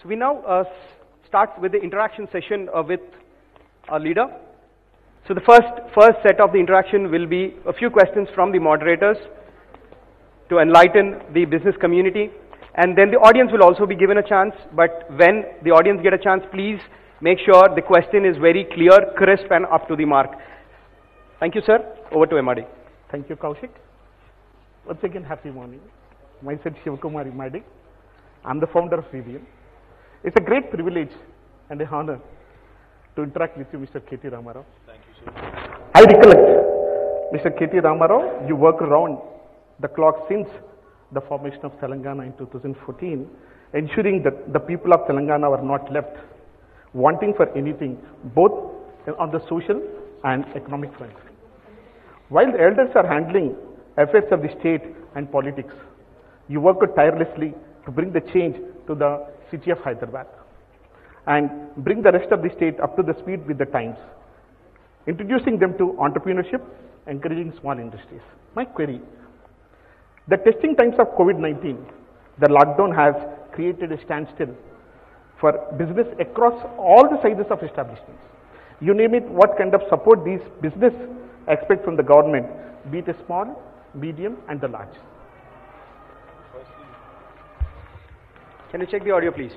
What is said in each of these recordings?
So we now start with the interaction session with our leader. So the first set of the interaction will be a few questions from the moderators to enlighten the business community, and then the audience will also be given a chance. But when the audience get a chance, please make sure the question is very clear, crisp, and up to the mark. Thank you, sir. Over to MRD. Thank you, Kaushik. Once again, happy morning. Myself, Shivakumar Imadi. I'm the founder of VBN. It's a great privilege and an honor to interact with you, Mr. K.T. Ramarao. Thank you, sir. I recollect, Mr. K.T. Ramarao, you work around the clock since the formation of Telangana in 2014, ensuring that the people of Telangana were not left wanting for anything, both on the social and economic front. While the elders are handling affairs of the state and politics, you work tirelessly to bring the change to the city of Hyderabad and bring the rest of the state up to the speed with the times, introducing them to entrepreneurship, encouraging small industries. My query, the testing times of COVID-19, the lockdown has created a standstill for business across all the sizes of establishments. You name it, what kind of support these business expect from the government, be it a small, medium, and the large? Can you check the audio, please?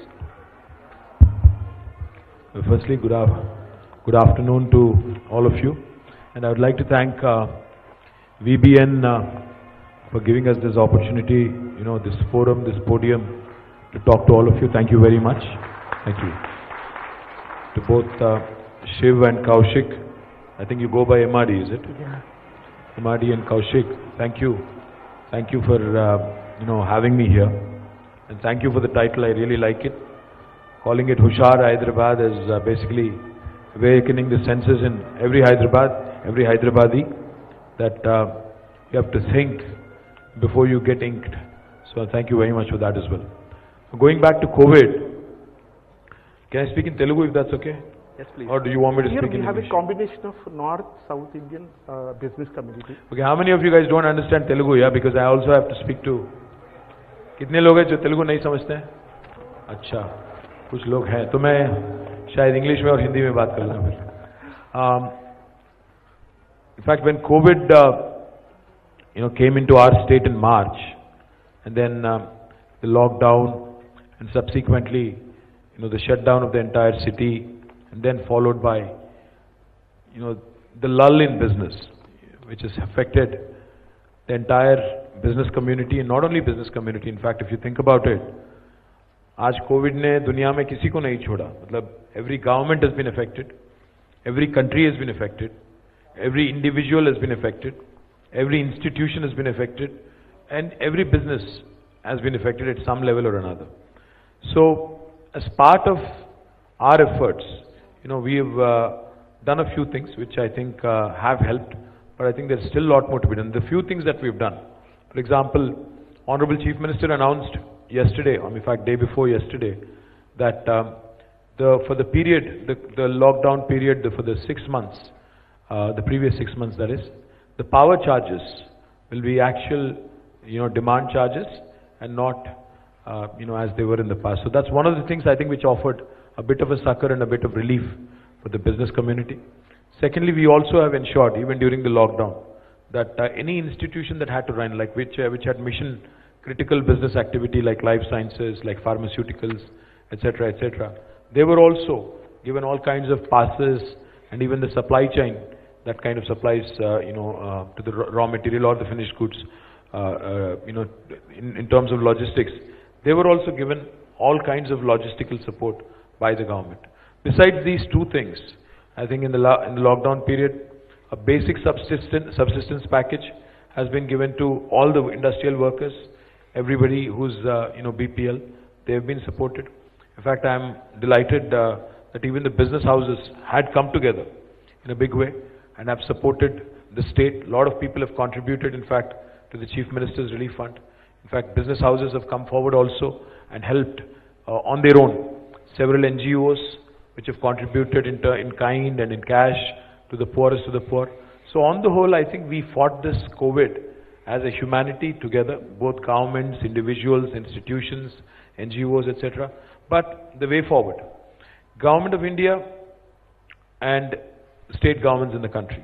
Firstly, good afternoon to all of you, and I would like to thank VBN for giving us this opportunity, this forum, this podium to talk to all of you. Thank you very much. Thank you. To both Shiv and Kaushik, I think you go by MRD, is it? Yeah. MRD and Kaushik, thank you. Thank you for having me here, and thank you for the title. I really like it. Calling it Hushar Hyderabad is basically awakening the senses in every Hyderabadi, that you have to think before you get inked. So thank you very much for that as well. Going back to COVID, can I speak in Telugu if that's okay? Yes, please. Or do you want me to Here speak in we have English? a combination of North, South Indian business community. Okay, how many of you guys don't understand Telugu? Yeah, because I also have to speak to. कितने लोग हैं जो तेलुगु नहीं समझते हैं? अच्छा, कुछ लोग हैं, तो मैं शायद इंग्लिश में और हिंदी में बात कर लूँगा फिर. In fact, when COVID, came into our state in March, and then the lockdown, and subsequently, the shutdown of the entire city, and then followed by, the lull in business, which has affected the entire business community, and not only business community. In fact, if you think about it, आज Covid ने दुनिया में किसी को नहीं छोड़ा. मतलब every government has been affected, every country has been affected, every individual has been affected, every institution has been affected, and every business has been affected at some level or another. So, as part of our efforts, we have done a few things which I think have helped, but I think there's still a lot more to be done. The few things that we've done, for example, Honorable Chief Minister announced yesterday, or in fact day before yesterday, that for the period, the lockdown period, for the 6 months, the previous 6 months that is, the power charges will be actual, demand charges and not, as they were in the past. So that's one of the things I think which offered a bit of a succor and a bit of relief for the business community. Secondly, we also have ensured, even during the lockdown, that any institution that had to run, like which had mission critical business activity like life sciences, like pharmaceuticals, etc., they were also given all kinds of passes, and even the supply chain that kind of supplies, to the raw material or the finished goods, in terms of logistics, they were also given all kinds of logistical support by the government. Besides these two things, I think in the lockdown period, a basic subsistence package has been given to all the industrial workers, everybody who's BPL. They have been supported. In fact, I am delighted that even the business houses had come together in a big way and have supported the state. A lot of people have contributed, in fact, to the Chief Minister's Relief Fund. In fact, business houses have come forward also and helped on their own. Several NGOs which have contributed in kind and in cash to the poorest of the poor. So on the whole, I think we fought this COVID as a humanity together, both governments, individuals, institutions, NGOs, etc. but the way forward. Government of India and state governments in the country,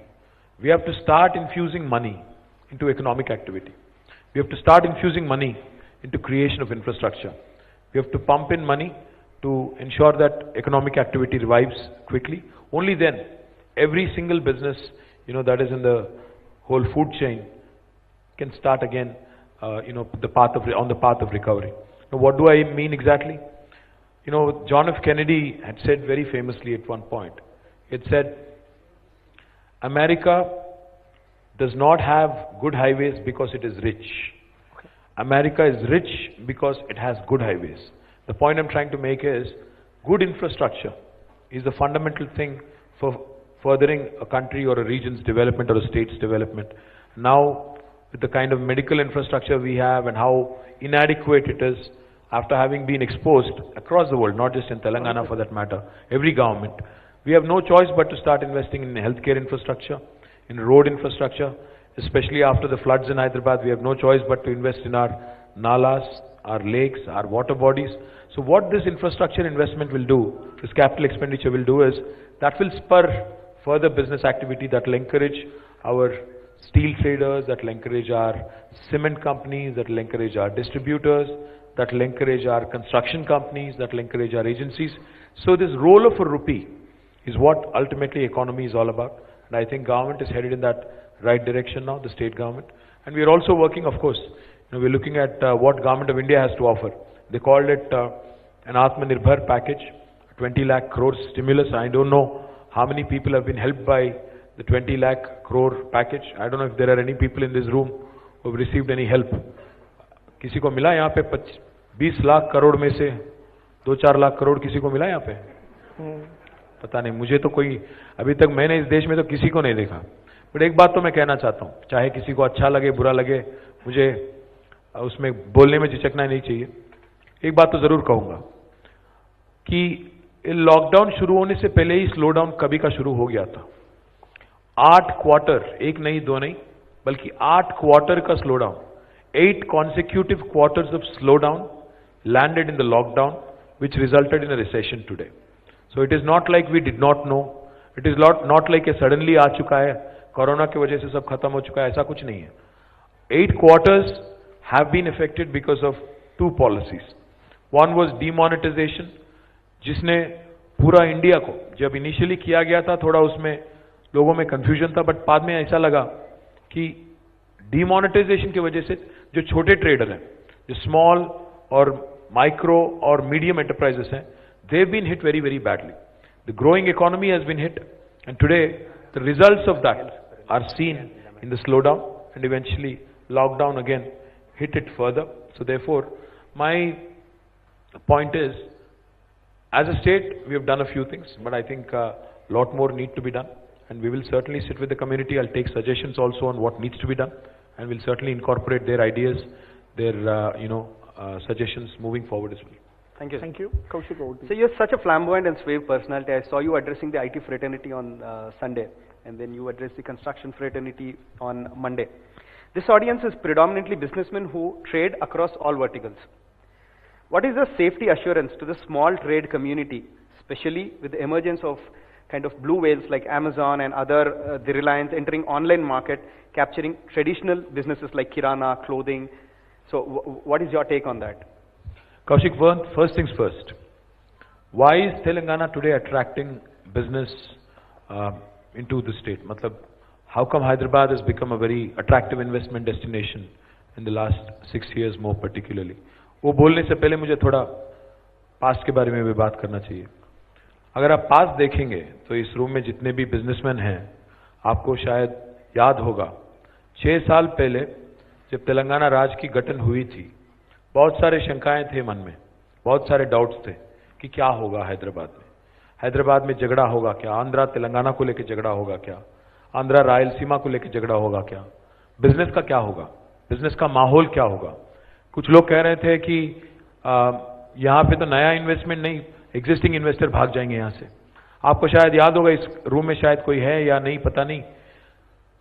we have to start infusing money into economic activity. We have to start infusing money into creation of infrastructure. We have to pump in money to ensure that economic activity revives quickly. Only then, every single business, that is in the whole food chain can start again, on the path of recovery. Now, what do I mean exactly? John F. Kennedy had said very famously at one point, it said, America does not have good highways because it is rich. America is rich because it has good highways. The point I'm trying to make is, good infrastructure is the fundamental thing for furthering a country or a region's development or a state's development. Now, with the kind of medical infrastructure we have and how inadequate it is, after having been exposed across the world, not just in Telangana for that matter, every government, we have no choice but to start investing in healthcare infrastructure, in road infrastructure, especially after the floods in Hyderabad. We have no choice but to invest in our nalas, our lakes, our water bodies. So what this infrastructure investment will do, this capital expenditure will do, is that will spur further business activity, that will encourage our steel traders, that will encourage our cement companies, that will encourage our distributors, that will encourage our construction companies, that will encourage our agencies. So this role of a rupee is what ultimately economy is all about. And I think government is headed in that right direction now, the state government. And we are also working, of course, we're looking at what Government of India has to offer. They called it an Atmanirbhar package, 20 lakh crore stimulus. I don't know how many people have been helped by the 20 lakh crore package. I don't know if there are any people in this room who have received any help. किसी को मिला यहाँ पे 20 लाख करोड़ में से 2-4 लाख करोड़ किसी को मिला यहाँ पे? पता नहीं, मुझे तो कोई, अभी तक मैंने इस देश में तो किसी को नहीं देखा. बट एक बात तो मैं कहना चाहता हूँ, चाहे किसी को अच्छा लगे बुरा लगे, मुझे उसमें बोलने में झिझकना नहीं चाहिए. एक बात तो जरूर कहूंगा कि लॉकडाउन शुरू होने से पहले ही स्लो डाउन कभी का शुरू हो गया था. 8 क्वार्टर, एक नहीं दो नहीं, बल्कि 8 क्वार्टर का slow down, 8 consecutive quarters of slowdown landed in the lockdown, which resulted in a recession today. So it is not like we did not know. It is not like a suddenly आ चुका है, corona की वजह से सब खत्म हो चुका है, ऐसा कुछ नहीं है. 8 quarters have been affected because of 2 policies. One was demonetization, जिसने पूरा इंडिया को, जब इनिशियली किया गया था थोड़ा उसमें लोगों में कंफ्यूजन था, बट बाद में ऐसा लगा कि डिमोनेटाइजेशन की वजह से जो छोटे ट्रेडर हैं, जो स्मॉल और माइक्रो और मीडियम एंटरप्राइजेस हैं, they have been hit very very badly. The growing economy has been hit, and today the results of that are seen in the slow down, and eventually lockdown again hit it further. So therefore, my point is, as a state, we have done a few things, but I think a lot more need to be done, and we will certainly sit with the community. I'll take suggestions also on what needs to be done, and we'll certainly incorporate their ideas, their suggestions moving forward as well. Thank you. Thank you. Kaushik, over to you. So you're such a flamboyant and suave personality. I saw you addressing the IT fraternity on Sunday, and then you addressed the construction fraternity on Monday. This audience is predominantly businessmen who trade across all verticals. What is the safety assurance to the small trade community, especially with the emergence of kind of blue whales like Amazon and other, the Reliance entering online market, capturing traditional businesses like Kirana, clothing? So what is your take on that? Kaushik, first things first. Why is Telangana today attracting business into the state? Matlab, how come Hyderabad has become a very attractive investment destination in the last 6 years more particularly? वो बोलने से पहले मुझे थोड़ा past के बारे में भी बात करना चाहिए. अगर आप पास्ट देखेंगे तो इस रूम में जितने भी बिजनेसमैन हैं, आपको शायद याद होगा 6 साल पहले जब तेलंगाना राज्य की गठन हुई थी, बहुत सारे शंकाएं थे मन में, बहुत सारे डाउट्स थे कि क्या होगा हैदराबाद में. हैदराबाद में झगड़ा होगा क्या? आंध्रा तेलंगाना को लेकर झगड़ा होगा क्या? आंध्रा रायलसीमा को लेकर झगड़ा होगा क्या? बिजनेस का क्या होगा? बिजनेस का माहौल क्या होगा? कुछ लोग कह रहे थे कि यहां पे तो नया इन्वेस्टमेंट नहीं, एग्जिस्टिंग इन्वेस्टर भाग जाएंगे यहां से. आपको शायद याद होगा, इस रूम में शायद कोई है या नहीं पता नहीं,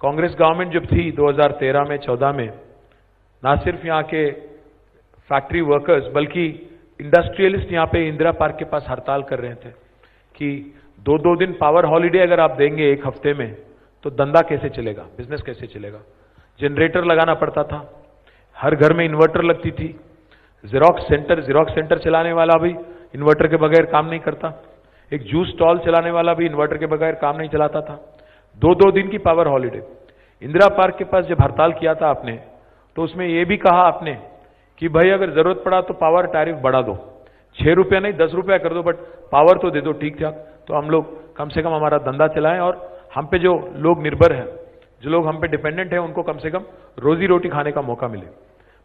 कांग्रेस गवर्नमेंट जब थी 2013 में 14 में, ना सिर्फ यहां के फैक्ट्री वर्कर्स बल्कि इंडस्ट्रियलिस्ट यहाँ पे इंदिरा पार्क के पास हड़ताल कर रहे थे कि 2-2 दिन पावर हॉलिडे अगर आप देंगे एक हफ्ते में तो धंधा कैसे चलेगा, बिजनेस कैसे चलेगा। जनरेटर लगाना पड़ता था, हर घर में इन्वर्टर लगती थी। जेरोक्स सेंटर चलाने वाला भी इन्वर्टर के बगैर काम नहीं करता। एक जूस स्टॉल चलाने वाला भी इन्वर्टर के बगैर काम नहीं चलाता था। 2-2 दिन की पावर हॉलिडे। इंदिरा पार्क के पास जब हड़ताल किया था आपने, तो उसमें यह भी कहा आपने कि भाई अगर जरूरत पड़ा तो पावर टैरिफ बढ़ा दो, 6 रुपया नहीं 10 रुपया कर दो, बट पावर तो दे दो ठीक ठाक, तो हम लोग कम से कम हमारा धंधा चलाएं और हम पे जो लोग निर्भर हैं, जो लोग हम पे डिपेंडेंट हैं, उनको कम से कम रोजी रोटी खाने का मौका मिले।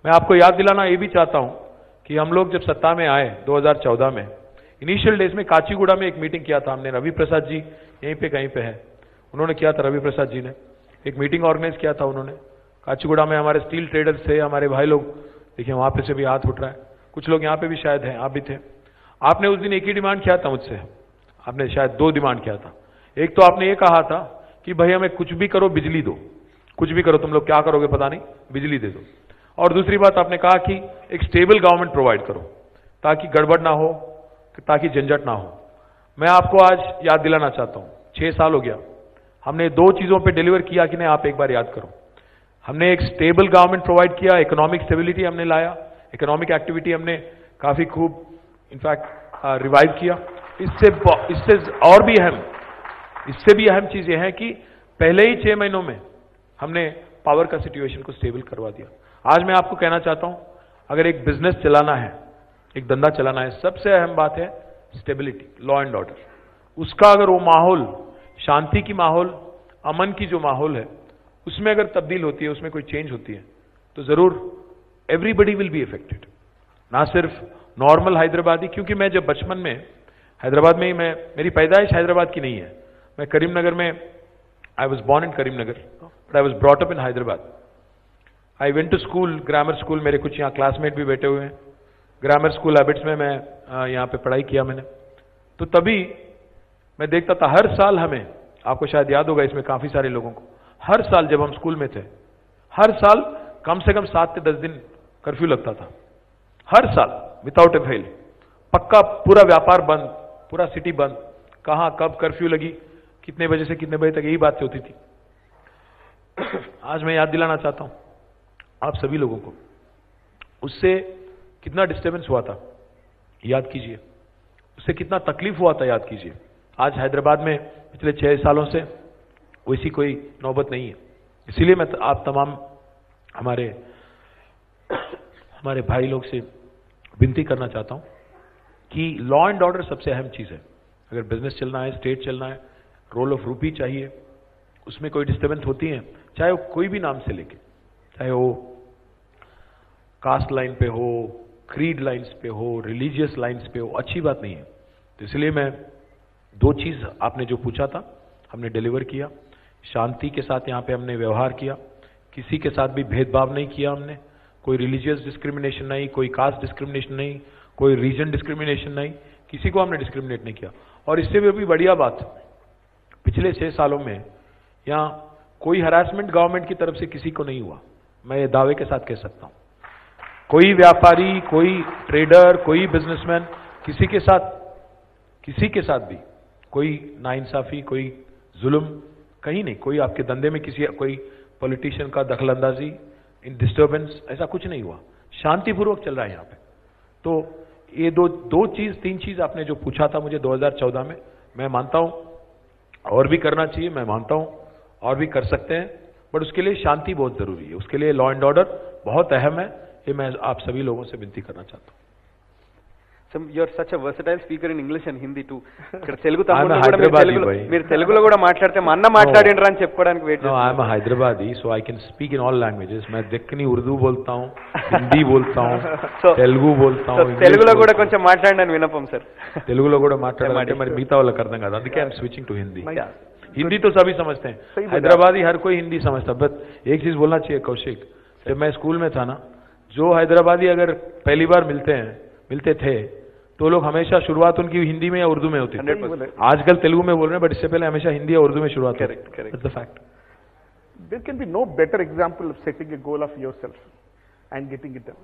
मैं आपको याद दिलाना ये भी चाहता हूं कि हम लोग जब सत्ता में आए 2014 में, इनिशियल डेज में काचीगुड़ा में एक मीटिंग किया था हमने। रवि प्रसाद जी यहीं पे कहीं पे है, उन्होंने किया था, रवि प्रसाद जी ने एक मीटिंग ऑर्गेनाइज किया था उन्होंने काचीगुड़ा में। हमारे स्टील ट्रेडर्स थे, हमारे भाई लोग, देखिए वहां पे से भी हाथ उठ रहा है, कुछ लोग यहाँ पे भी शायद हैं, आप भी थे। आपने उस दिन एक ही डिमांड किया था मुझसे, आपने शायद 2 डिमांड किया था। एक तो आपने ये कहा था कि भाई हमें कुछ भी करो बिजली दो, कुछ भी करो, तुम लोग क्या करोगे पता नहीं, बिजली दे दो। और दूसरी बात आपने कहा कि एक स्टेबल गवर्नमेंट प्रोवाइड करो ताकि गड़बड़ ना हो, ताकि झंझट ना हो। मैं आपको आज याद दिलाना चाहता हूं, 6 साल हो गया, हमने 2 चीजों पे डिलीवर किया कि नहीं, आप एक बार याद करो। हमने एक स्टेबल गवर्नमेंट प्रोवाइड किया, इकोनॉमिक स्टेबिलिटी हमने लाया, इकोनॉमिक एक्टिविटी हमने काफी खूब इनफैक्ट रिवाइव किया। इससे और भी अहम, इससे भी अहम चीज यह है कि पहले ही 6 महीनों में हमने पावर का सिचुएशन को स्टेबल करवा दिया। आज मैं आपको कहना चाहता हूं, अगर एक बिजनेस चलाना है, एक धंधा चलाना है, सबसे अहम बात है स्टेबिलिटी, लॉ एंड ऑर्डर। उसका अगर वो माहौल, शांति की माहौल, अमन की जो माहौल है, उसमें अगर तब्दील होती है, उसमें कोई चेंज होती है, तो जरूर एवरीबडी विल बी इफेक्टेड, ना सिर्फ नॉर्मल हैदराबादी। क्योंकि मैं जब बचपन में हैदराबाद में ही, मेरी पैदाइश हैदराबाद की नहीं है, मैं करीमनगर में, I was born in Karimnagar but I was brought up in Hyderabad. I went to school, grammar school, मेरे कुछ यहाँ क्लासमेट भी बैठे हुए हैं, ग्रामर स्कूल हैबिट्स में मैं यहाँ पे पढ़ाई किया मैंने। तो तभी मैं देखता था हर साल हमें, आपको शायद याद होगा इसमें काफी सारे लोगों को, हर साल जब हम स्कूल में थे, हर साल कम से कम 7 से 10 दिन कर्फ्यू लगता था, हर साल विदाउट ए फेल। पक्का पूरा व्यापार बंद, पूरा सिटी बंद, कहां कब कर्फ्यू लगी, कितने बजे से कितने बजे तक, यही बातें होती थी। आज मैं याद दिलाना चाहता हूं आप सभी लोगों को, उससे कितना डिस्टर्बेंस हुआ था याद कीजिए, उससे कितना तकलीफ हुआ था याद कीजिए। आज हैदराबाद में पिछले 6 सालों से वैसी कोई नौबत नहीं है। इसीलिए मैं आप तमाम हमारे भाई लोग से विनती करना चाहता हूं कि लॉ एंड ऑर्डर सबसे अहम चीज है। अगर बिजनेस चलना है, स्टेट चलना है, रोल ऑफ रूपी चाहिए, उसमें कोई डिस्टर्बेंस होती है, चाहे वो कोई भी नाम से लेके, चाहे वो कास्ट लाइन पे हो, क्रीड लाइन्स पे हो, रिलीजियस लाइन्स पे हो, अच्छी बात नहीं है। तो इसलिए मैं 2 चीज आपने जो पूछा था हमने डिलीवर किया। शांति के साथ यहाँ पे हमने व्यवहार किया, किसी के साथ भी भेदभाव नहीं किया हमने, कोई रिलीजियस डिस्क्रिमिनेशन नहीं, कोई कास्ट डिस्क्रिमिनेशन नहीं, कोई रीजन डिस्क्रिमिनेशन नहीं, किसी को हमने डिस्क्रिमिनेट नहीं किया। और इससे भी बढ़िया बात, पिछले 6 सालों में यहाँ कोई हरासमेंट गवर्नमेंट की तरफ से किसी को नहीं हुआ, मैं ये दावे के साथ कह सकता हूं। कोई व्यापारी, कोई ट्रेडर, कोई बिजनेसमैन, किसी के साथ भी कोई नाइंसाफी, कोई जुल्म कहीं नहीं, कोई आपके धंधे में कोई पॉलिटिशियन का दखलंदाजी, इन डिस्टर्बेंस, ऐसा कुछ नहीं हुआ, शांतिपूर्वक चल रहा है यहाँ पे। तो ये 3 चीज आपने जो पूछा था मुझे 2014 में, मैं मानता हूं और भी करना चाहिए, मैं मानता हूं और भी कर सकते हैं, बट उसके लिए शांति बहुत जरूरी है, उसके लिए लॉ एंड ऑर्डर बहुत अहम है। ये मैं आप सभी लोगों से विनती करना चाहता हूं। So you're such a versatile speaker in English and Hindi too. ఇక్కడ తెలుగు తమ్ముడు కూడా మీరు తెలుగులో కూడా మాట్లాడితే మా అన్న మాట్లాడిండ్రా అని చెప్పుకోవడానికి వెయిట్ చేస్తున్నాను. I am Hyderabadi, so I can speak in all languages. मैं दक्कनी उर्दू बोलता हूं, हिंदी बोलता हूं, तेलुगु बोलता हूं, తెలుగులో కూడా కొంచెం మాట్లాడండి అని వినపం సార్. తెలుగులో కూడా మాట్లాడాలంటే మరి మిగతా వాళ్ళకి అర్థం కాదు, అందుకే ఐఎమ్ స్విचिंग टू हिंदी। हिंदी तो सभी समझते हैं, हैदराबादी हर कोई हिंदी समझता, बट एक चीज बोलना चाहिए कौशिक, जब मैं स्कूल में था ना, जो हैदराबादी अगर पहली बार मिलते थे तो लोग हमेशा शुरुआत उनकी हिंदी में या उर्दू में होती थी। आजकल तेलुगु में बोल रहे हैं, बट इससे पहले हमेशा हिंदी या उर्दू में शुरुआत होती थी। That's the fact. There can be no better example of setting a goal of yourself and getting it done.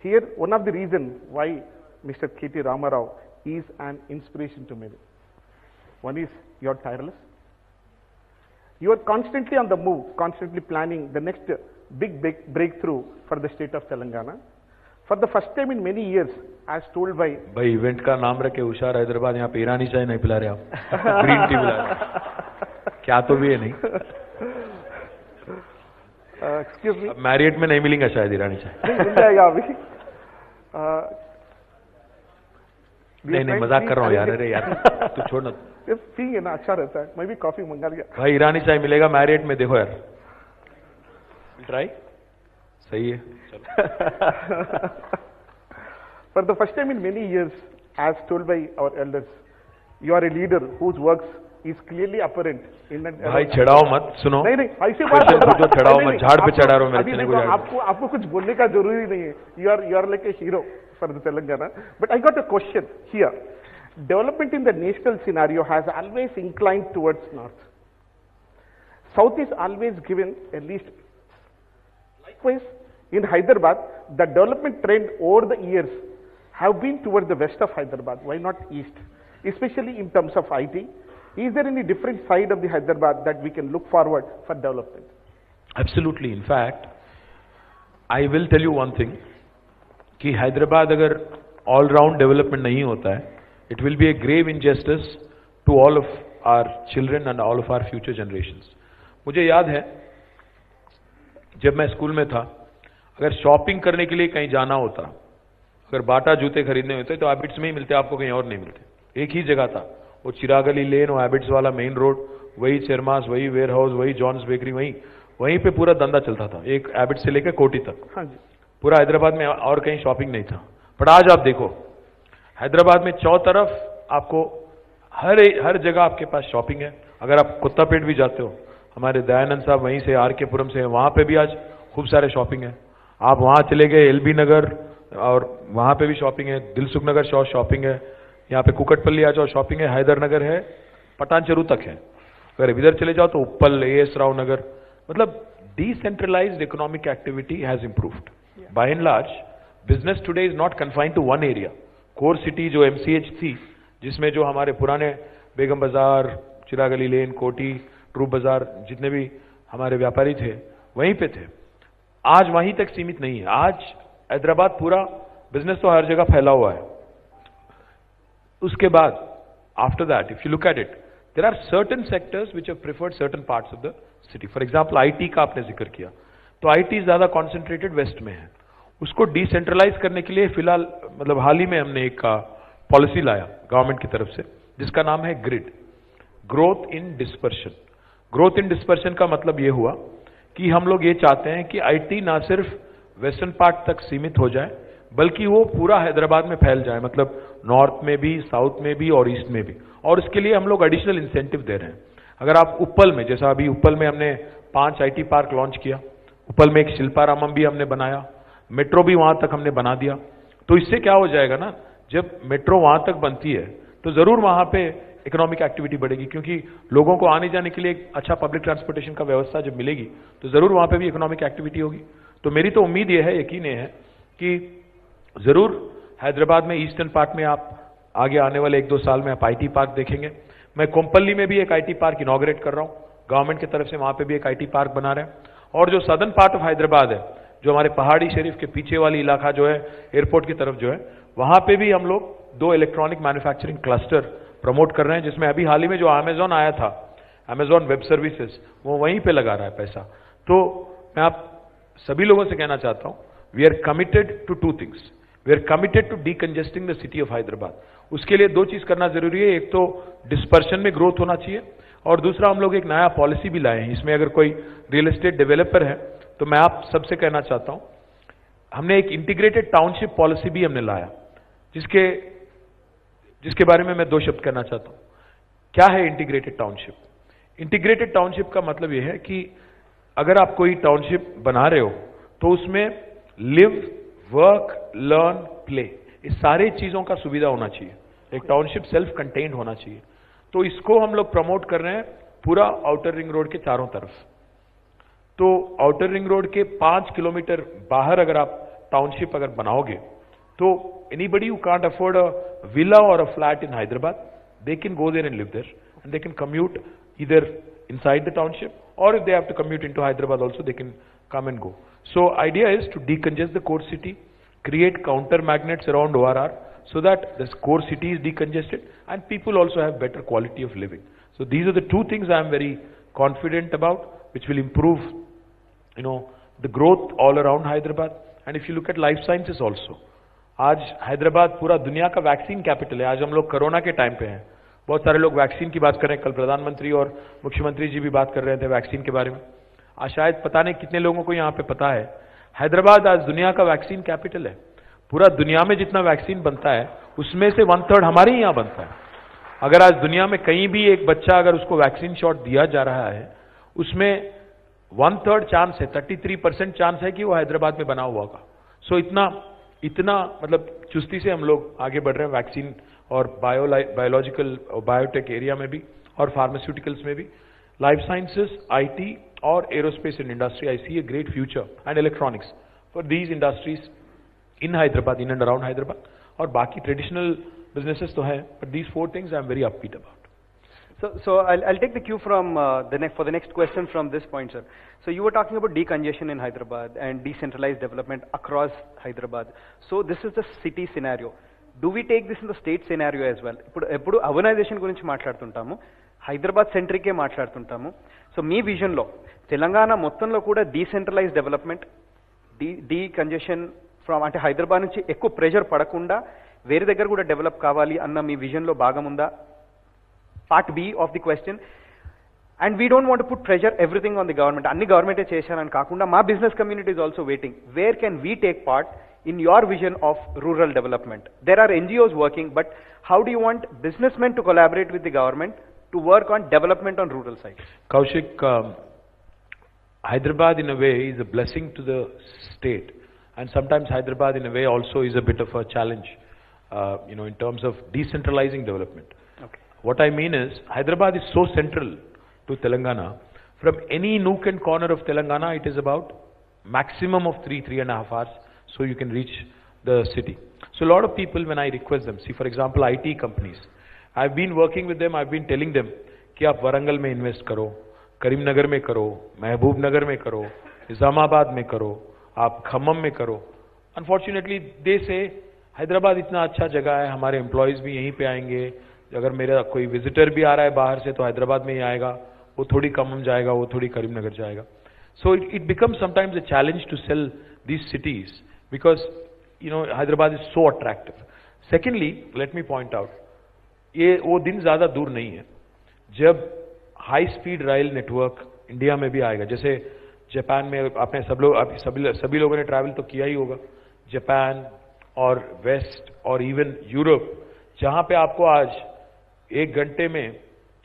Here, one of the reasons why Mr. K.T. Ramarao is an inspiration to many. One is you're tireless. You are constantly on the move, constantly planning the next big breakthrough for the state of Telangana. For the first time in many years, as told by भाई event का नाम रखे हुशार हैदराबाद, यहाँ पे ईरानी चाय नहीं पिला रहे आप, ग्रीन टी पिला रहे, क्या तो भी है नहीं। एक्सक्यूज मी, मैरियट में नहीं मिलेंगे शायद ईरानी चाय। मिल जाएगा अभी। नहीं मजाक कर रहा हूँ यार, अरे यार तू छोड़ ना, पियेंगे ना, अच्छा रहता है। मैं भी कॉफी मंगा लिया भाई, ईरानी चाय मिलेगा मैरियट में, देखो यार, ट्राई सही है। For the first time in many years, as told by our elders, you are a leader whose works is clearly apparent in the भाई छड़ाओ मत, सुनो नहीं ऐसे क्वेश्चन पूछो, छड़ाओ मत, झाड़ पे चढ़ा रहा हूँ अभी मेरे देखो, आपको कुछ बोलने का जरूरी नहीं है। You are like a hero for the Telangana, but I got a question here. Development in the national scenario has always inclined towards north. South is always given a least. Likewise, in Hyderabad, the development trend over the years have been towards the west of Hyderabad. Why not east? Especially in terms of IT. Is there any different side of the Hyderabad that we can look forward for development? Absolutely. In fact, I will tell you one thing, कि हैदराबाद अगर all round development नहीं होता है, it will be a grave injustice to all of our children and all of our future generations. मुझे याद है जब मैं स्कूल में था, अगर शॉपिंग करने के लिए कहीं जाना होता, अगर बाटा जूते खरीदने होते तो हैबिट्स में ही मिलते, आपको कहीं और नहीं मिलते। एक ही जगह था, वो चिरागली लेन, वो हैबिट्स वाला मेन रोड, वही चेरमास, वही वेयर हाउस, वही जॉन्स बेकरी, वहीं पे पूरा धंधा चलता था, एक हैबिट्स से लेकर कोटी तक। हाँ जी। पूरा हैदराबाद में और कहीं शॉपिंग नहीं था। पर आज आप देखो, हैदराबाद में चौतरफ आपको हर जगह आपके पास शॉपिंग है। अगर आप कुत्तापेट भी जाते हो, हमारे दयानंद साहब वहीं से आर के पुरम से, वहां पे भी आज खूब सारे शॉपिंग है। आप वहां चले गए एलबी नगर, और वहां पे भी शॉपिंग है, दिलसुख नगर शॉपिंग है, यहाँ पे कुकटपल्ली आ जाओ शॉपिंग है, हैदर नगर है, पटानचेरू तक है। अगर इधर चले जाओ तो उप्पल, एएस राव नगर, मतलब decentralised economic activity has improved. By and large business today is not confined to one area. Core city जो एमसीएच थी, जिसमें जो हमारे पुराने बेगम बाजार, चिरागली लेन, कोटी, ट्रूप बाजार, जितने भी हमारे व्यापारी थे वहीं पे थे, आज वहीं तक सीमित नहीं है। आज हैदराबाद पूरा बिजनेस तो हर जगह फैला हुआ है। उसके बाद after that if you look at it, there are certain sectors which have preferred certain parts of the city. For example IT का आपने जिक्र किया, तो आईटी ज्यादा कॉन्सेंट्रेटेड वेस्ट में है। उसको डिसेंट्रलाइज करने के लिए फिलहाल मतलब हाल ही में हमने एक पॉलिसी लाया गवर्नमेंट की तरफ से, जिसका नाम है grid, growth in dispersion. Growth in dispersion का मतलब यह हुआ कि हम लोग ये चाहते हैं कि आईटी ना सिर्फ वेस्टर्न पार्ट तक सीमित हो जाए, बल्कि वो पूरा हैदराबाद में फैल जाए, मतलब नॉर्थ में भी, साउथ में भी और ईस्ट में भी। और इसके लिए हम लोग एडिशनल इंसेंटिव दे रहे हैं। अगर आप उप्पल में, जैसा अभी उप्पल में हमने 5 आईटी पार्क लॉन्च किया, उप्पल में एक शिल्पारामम भी हमने बनाया, मेट्रो भी वहां तक हमने बना दिया। तो इससे क्या हो जाएगा ना, जब मेट्रो वहां तक बनती है तो जरूर वहां पे इकोनॉमिक एक्टिविटी बढ़ेगी, क्योंकि लोगों को आने जाने के लिए एक अच्छा पब्लिक ट्रांसपोर्टेशन का व्यवस्था जब मिलेगी तो जरूर वहां पे भी इकोनॉमिक एक्टिविटी होगी। तो मेरी तो उम्मीद यह है, यकीन है कि जरूर हैदराबाद में ईस्टर्न पार्ट में आप आगे आने वाले 1-2 साल में आप आईटी पार्क देखेंगे। मैं कोम्पल्ली में भी एक आईटी पार्क इनॉग्रेट कर रहा हूं, गवर्नमेंट की तरफ से वहां पे भी एक आईटी पार्क बना रहे हैं। और जो सदर्न पार्ट ऑफ हैदराबाद है, जो हमारे पहाड़ी शरीफ के पीछे वाली इलाका जो है, एयरपोर्ट की तरफ जो है, वहां पे भी हम लोग 2 इलेक्ट्रॉनिक मैन्युफैक्चरिंग क्लस्टर प्रमोट कर रहे हैं, जिसमें अभी हाल ही में जो अमेजॉन आया था, अमेजॉन वेब सर्विसेज, वो वहीं पे लगा रहा है पैसा। तो मैं आप सभी लोगों से कहना चाहता हूं, we are committed to 2 things. We are committed to decongesting the city of Hyderabad. उसके लिए 2 चीज करना जरूरी है, एक तो डिस्पर्शन में ग्रोथ होना चाहिए, और दूसरा हम लोग एक नया पॉलिसी भी लाए हैं। इसमें अगर कोई रियल एस्टेट डेवलपर है तो मैं आप सबसे कहना चाहता हूं, हमने एक इंटीग्रेटेड टाउनशिप पॉलिसी भी हमने लाया, जिसके बारे में मैं 2 शब्द कहना चाहता हूं। क्या है इंटीग्रेटेड टाउनशिप? इंटीग्रेटेड टाउनशिप का मतलब यह है कि अगर आप कोई टाउनशिप बना रहे हो तो उसमें लिव, वर्क, लर्न, प्ले, इस सारे चीजों का सुविधा होना चाहिए। एक टाउनशिप सेल्फ कंटेन्ड होना चाहिए। तो इसको हम लोग प्रमोट कर रहे हैं पूरा आउटर रिंग रोड के चारों तरफ। तो आउटर रिंग रोड के 5 किलोमीटर बाहर अगर आप टाउनशिप अगर बनाओगे So anybody who can't afford a villa or a flat in Hyderabad, they can go there and live there, and they can commute either inside the township, or if they have to commute into Hyderabad also, they can come and go. So idea is to decongest the core city, create counter magnets around ORR, so that this core city is decongested and people also have better quality of living. So these are the two things I am very confident about, which will improve, the growth all around Hyderabad. And if you look at life sciences also, आज हैदराबाद पूरा दुनिया का vaccine capital है. आज हम लोग corona के time पे हैं, बहुत सारे लोग वैक्सीन की बात कर रहे हैं. कल प्रधानमंत्री और मुख्यमंत्री जी भी बात कर रहे थे वैक्सीन के बारे में. आज शायद पता नहीं कितने लोगों को यहाँ पे पता है, हैदराबाद आज दुनिया का वैक्सीन कैपिटल है. पूरा दुनिया में जितना वैक्सीन बनता है उसमें से 1/3 हमारे ही यहाँ बनता है. अगर आज दुनिया में कहीं भी एक बच्चा अगर उसको वैक्सीन शॉट दिया जा रहा है, उसमें 1/3 चांस है, 33% चांस है कि वो हैदराबाद में बना हुआ होगा. सो इतना मतलब चुस्ती से हम लोग आगे बढ़ रहे हैं वैक्सीन और बायोलॉजिकल बायोटेक एरिया में भी और फार्मास्यूटिकल्स में भी. लाइफ साइंसेस, आईटी और aerospace and industry, I see a great future and electronics for these industries in Hyderabad, in and around Hyderabad. और बाकी ट्रेडिशनल बिजनेसेस तो है, but these 4 things I am very upbeat about. So I'll take the cue from for the next question from this point, sir. So you were talking about decongestion in Hyderabad and decentralized development across Hyderabad. So this is the city scenario. Do we take this in the state scenario as well? ఎప్పుడు urbanisation గురించి మాట్లాడుతుంటాము, Hyderabad సెంట్రికే మాట్లాడుతుంటాము. So మీ విజన్లో తెలంగాణ మొత్తంలో కూడా decentralise development, decongestion from అంటే హైదరాబాద్ నుంచి ఎక్కువ pressure పడకుండా వేరే దగ్గర కూడా డెవలప్ కావాలి అన్న మీ విజన్లో భాగం ఉందా? Part B of the question. And we don't want put pressure everything on the government, అన్ని గవర్నమెంటే చేశారని కాకుండా మా business community is also waiting. Where can we take part in your vision of rural development? There are NGOs working, but how do you want businessmen to collaborate with the government to work on development on rural side? Kaushik, Hyderabad in a way is a blessing to the state, and sometimes Hyderabad in a way also is a bit of a challenge, in terms of decentralizing development. Okay. What I mean is, Hyderabad is so central to Telangana. From any nook and corner of Telangana, it is about maximum of 3.5 hours. So you can reach the city. So a lot of people, when I request them, see for example IT companies, I've been working with them, I've been telling them कि आप वरंगल में invest करो, करीमनगर में करो, महबूब नगर में करो, निजामाबाद में करो, आप खम्मम में करो. Unfortunately they say हैदराबाद इतना अच्छा जगह है, हमारे एम्प्लॉयज भी यहीं पे आएंगे, अगर मेरा कोई विजिटर भी आ रहा है बाहर से तो हैदराबाद में ही आएगा, वो थोड़ी खम्मम जाएगा, वो थोड़ी करीमनगर जाएगा. So it becomes sometimes a challenge to sell these cities, because Hyderabad is so attractive. Secondly, let me point out, ये वो दिन ज़्यादा दूर नहीं है जब high speed rail network India में भी आएगा. जैसे जापान में आपने सभी लोगों ने ट्रैवल तो किया ही होगा, जापान और वेस्ट और इवन यूरोप, जहाँ पे आपको आज 1 घंटे में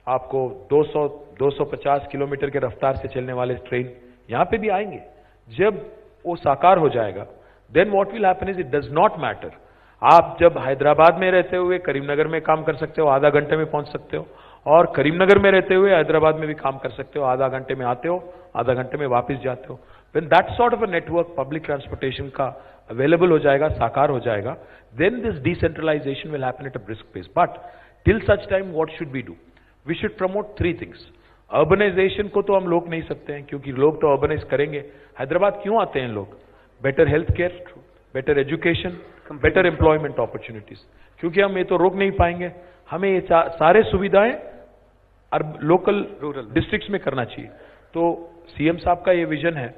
आपको 200-250 किलोमीटर के रफ्तार से चलने वाले ट्रेन यहाँ पे भी आएंगे. जब वो साकार हो जाएगा, then what will happen is it does not matter. आप जब हैदराबाद में रहते हुए करीमनगर में काम कर सकते हो, आधा घंटे में पहुंच सकते हो, और करीमनगर में रहते हुए हैदराबाद में भी काम कर सकते हो, आधा घंटे में आते हो, आधा घंटे में वापस जाते हो. When that sort of a network public transportation का available हो जाएगा, साकार हो जाएगा, then this decentralization will happen at a brisk pace. But till such time what should we do? We should promote 3 things. Urbanisation को तो हम रोक नहीं सकते हैं, क्योंकि लोग तो अर्बनाइज करेंगे. हैदराबाद क्यों आते हैं लोग? Better health care, better education, better employment opportunities. क्योंकि हम ये तो रोक नहीं पाएंगे, हमें ये सारे सुविधाएं लोकल रूरल डिस्ट्रिक्ट्स में करना चाहिए. तो सीएम साहब का ये विजन है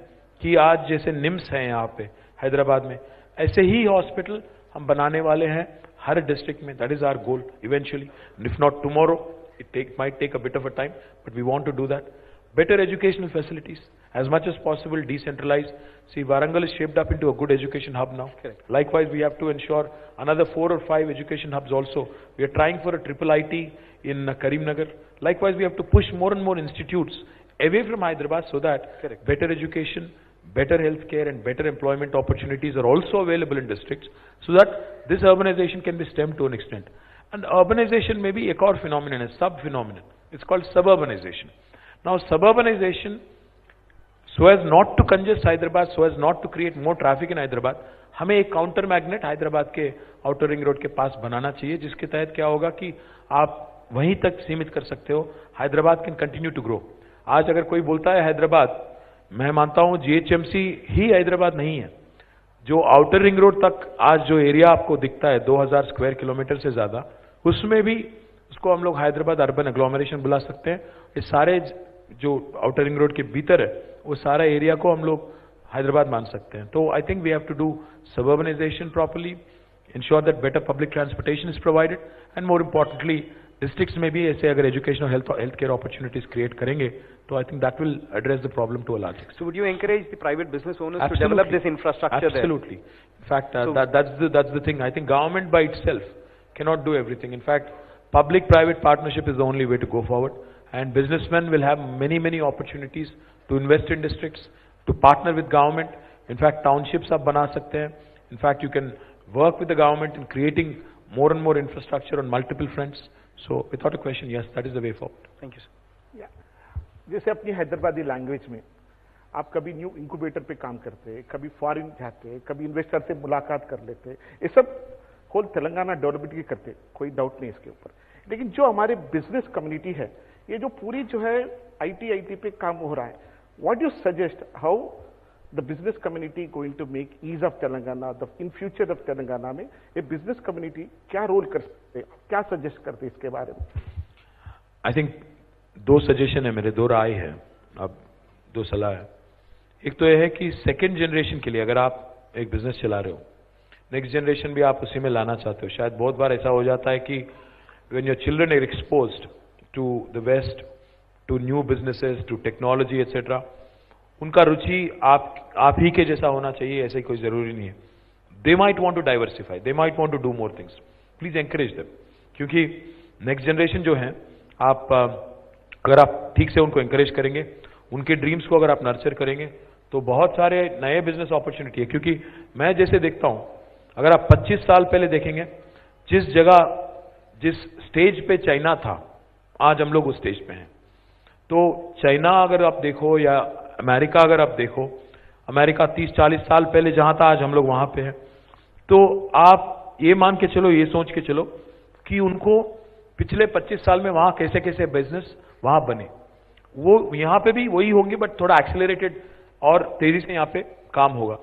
कि आज जैसे निम्स है यहाँ पे हैदराबाद में, ऐसे ही हॉस्पिटल हम बनाने वाले हैं हर डिस्ट्रिक्ट में. That is our goal eventually, if not tomorrow. It might take a bit of a time, but we want to do that. Better educational facilities, as much as possible, decentralized. See, Warangal is shaped up into a good education hub now. Correct. Likewise, we have to ensure another 4 or 5 education hubs also. We are trying for a triple IT in Karimnagar. Likewise, we have to push more and more institutes away from Hyderabad so that Correct. better education, better healthcare and better employment opportunities are also available in districts, so that this urbanization can be stemmed to an extent. And urbanization may be एक और phenomenon, a sub-phenomenon. It's called suburbanization. Now, suburbanization so as not to congest Hyderabad, so as not to create more traffic in Hyderabad, हमें एक counter magnet Hyderabad के outer ring road के पास बनाना चाहिए, जिसके तहत क्या होगा कि आप वहीं तक सीमित कर सकते हो. Hyderabad can continue to grow. आज अगर कोई बोलता है हैदराबाद, मैं मानता हूं जीएचएमसी ही हैदराबाद नहीं है. जो आउटर रिंग रोड तक आज जो एरिया आपको दिखता है 2000 स्क्वायर किलोमीटर से ज्यादा, उसमें भी उसको हम लोग हैदराबाद अर्बन एग्लोमरेशन बुला सकते हैं. ये सारे जो आउटर रिंग रोड के भीतर है वो सारा एरिया को हम लोग हैदराबाद मान सकते हैं. तो I think we have to do suburbanization properly, ensure that better public transportation is provided, and more importantly, districts में भी ऐसे अगर education और health care opportunities create करेंगे, तो I think that will address the problem to a large extent. So would you encourage the private business owners Absolutely. to develop this infrastructure Absolutely. In fact, that's the thing. I think government by itself cannot do everything. In fact, public-private partnership is the only way to go forward, and businessmen will have many opportunities to invest in districts, to partner with government. In fact, townships आप बना सकते हैं. In fact, you can work with the government in creating more and more infrastructure on multiple fronts. So, without a question, yes, that is the way forward. Thank you, sir. Yeah. जैसे अपनी Hyderabadi language में आप कभी new incubator पे काम करते, कभी foreign जाते, कभी इन्वेस्टर से मुलाकात कर लेते, ये सब होल तेलंगाना डेवलपमेंट की करते, कोई डाउट नहीं इसके ऊपर. लेकिन जो हमारे बिजनेस कम्युनिटी है, ये जो पूरी जो है आईटी पे काम हो रहा है, what you suggest how the business community going to make ease of Telangana, in future of Telangana में ये business community क्या रोल कर सकते हैं, क्या सजेस्ट करते हैं इसके बारे में? I think दो सजेशन है मेरे, दो राय है, अब दो सलाह है. एक तो यह है कि सेकेंड जनरेशन के लिए अगर आप एक बिजनेस चला रहे हो, नेक्स्ट जनरेशन भी आप उसी में लाना चाहते हो. शायद बहुत बार ऐसा हो जाता है कि when your children are exposed to the West, to new businesses, to technology, etc., उनका रुचि आप ही के जैसा होना चाहिए, ऐसा ही कोई जरूरी नहीं है. They might want to diversify, they might want to do more things. Please encourage them, क्योंकि नेक्स्ट जनरेशन जो है, आप अगर आप ठीक से उनको एनकरेज करेंगे, उनके ड्रीम्स को अगर आप नर्चर करेंगे, तो बहुत सारे नए बिजनेस अपॉर्चुनिटी है. क्योंकि मैं जैसे देखता हूं, अगर आप 25 साल पहले देखेंगे, जिस जगह जिस स्टेज पे चाइना था, आज हम लोग उस स्टेज पे हैं. तो चाइना अगर आप देखो या अमेरिका अगर आप देखो, अमेरिका 30-40 साल पहले जहां था, आज हम लोग वहां पे हैं. तो आप ये मान के चलो, ये सोच के चलो कि उनको पिछले 25 साल में वहां कैसे कैसे बिजनेस वहां बने, वो यहां पे भी वही होंगे, बट थोड़ा एक्सेलरेटेड और तेजी से यहां पे काम होगा.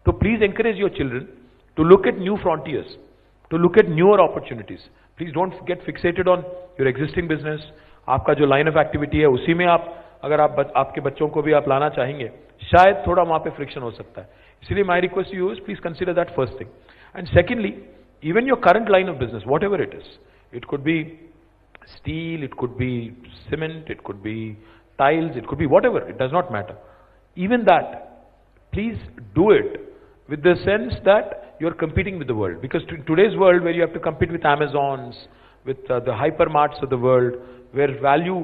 तो please encourage your children to look at new frontiers, to look at newer opportunities. Please don't get fixated on your existing business. आपका जो लाइन ऑफ एक्टिविटी है उसी में आप अगर आपके बच्चों को भी आप लाना चाहेंगे, शायद थोड़ा वहां पे फ्रिक्शन हो सकता है. इसलिए my request you is please consider that first thing. And secondly, even your current line of business, what ever it is, it could be steel, it could be cement, it could be tiles, it could be whatever, it does not matter. Even that, please do it with the sense that you're competing with the world. Because in today's world, where you have to compete with Amazons, with the hypermarts of the world, where value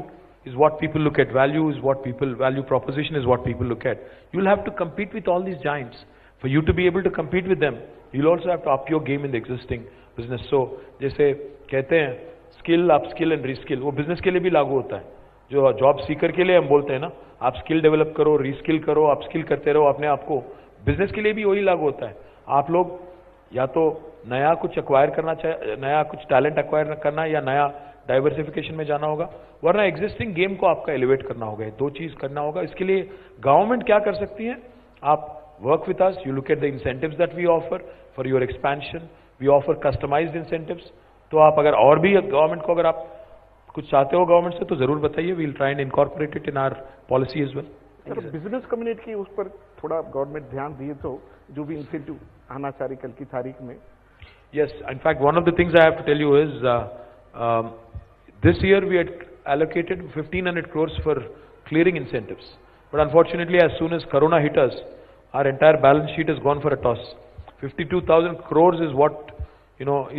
is what people look at, value proposition is what people look at, you'll have to compete with all these giants. For you to be able to compete with them, you'll also have to up your game in the existing business. So, जैसे कहते हैं, skill, upskill and reskill, वो business के लिए भी लागू होता है. जो जॉब सीकर के लिए हम बोलते हैं ना, आप स्किल डेवलप करो, रीस्किल करो, अपस्किल करते रहो अपने आप को, बिजनेस के लिए भी वही लागू होता है. आप लोग या तो नया कुछ एक्वायर करना चाहिए, नया कुछ टैलेंट एक्वायर करना, या नया डाइवर्सिफिकेशन में जाना होगा, वरना एग्जिस्टिंग गेम को आपका एलिवेट करना होगा. दो चीज करना होगा. इसके लिए गवर्नमेंट क्या कर सकती है? आप work with us, you look at the incentives that we offer for your expansion, we offer customised incentives. तो आप अगर और भी गवर्नमेंट को अगर आप कुछ चाहते हो गवर्नमेंट से, तो जरूर बताइए. We will try and incorporate it in our policy as well. Sir, business community की उस पर थोड़ा गवर्नमेंट ध्यान दिए तो जो भी इंसेंटिव आना चाहिए कल की तारीख में. Yes, in fact one of the things I have to tell you is this year we had allocated 1500 crores for clearing incentives, but unfortunately as soon as corona hit us, our entire balance sheet has gone for a toss. 52,000 crores is what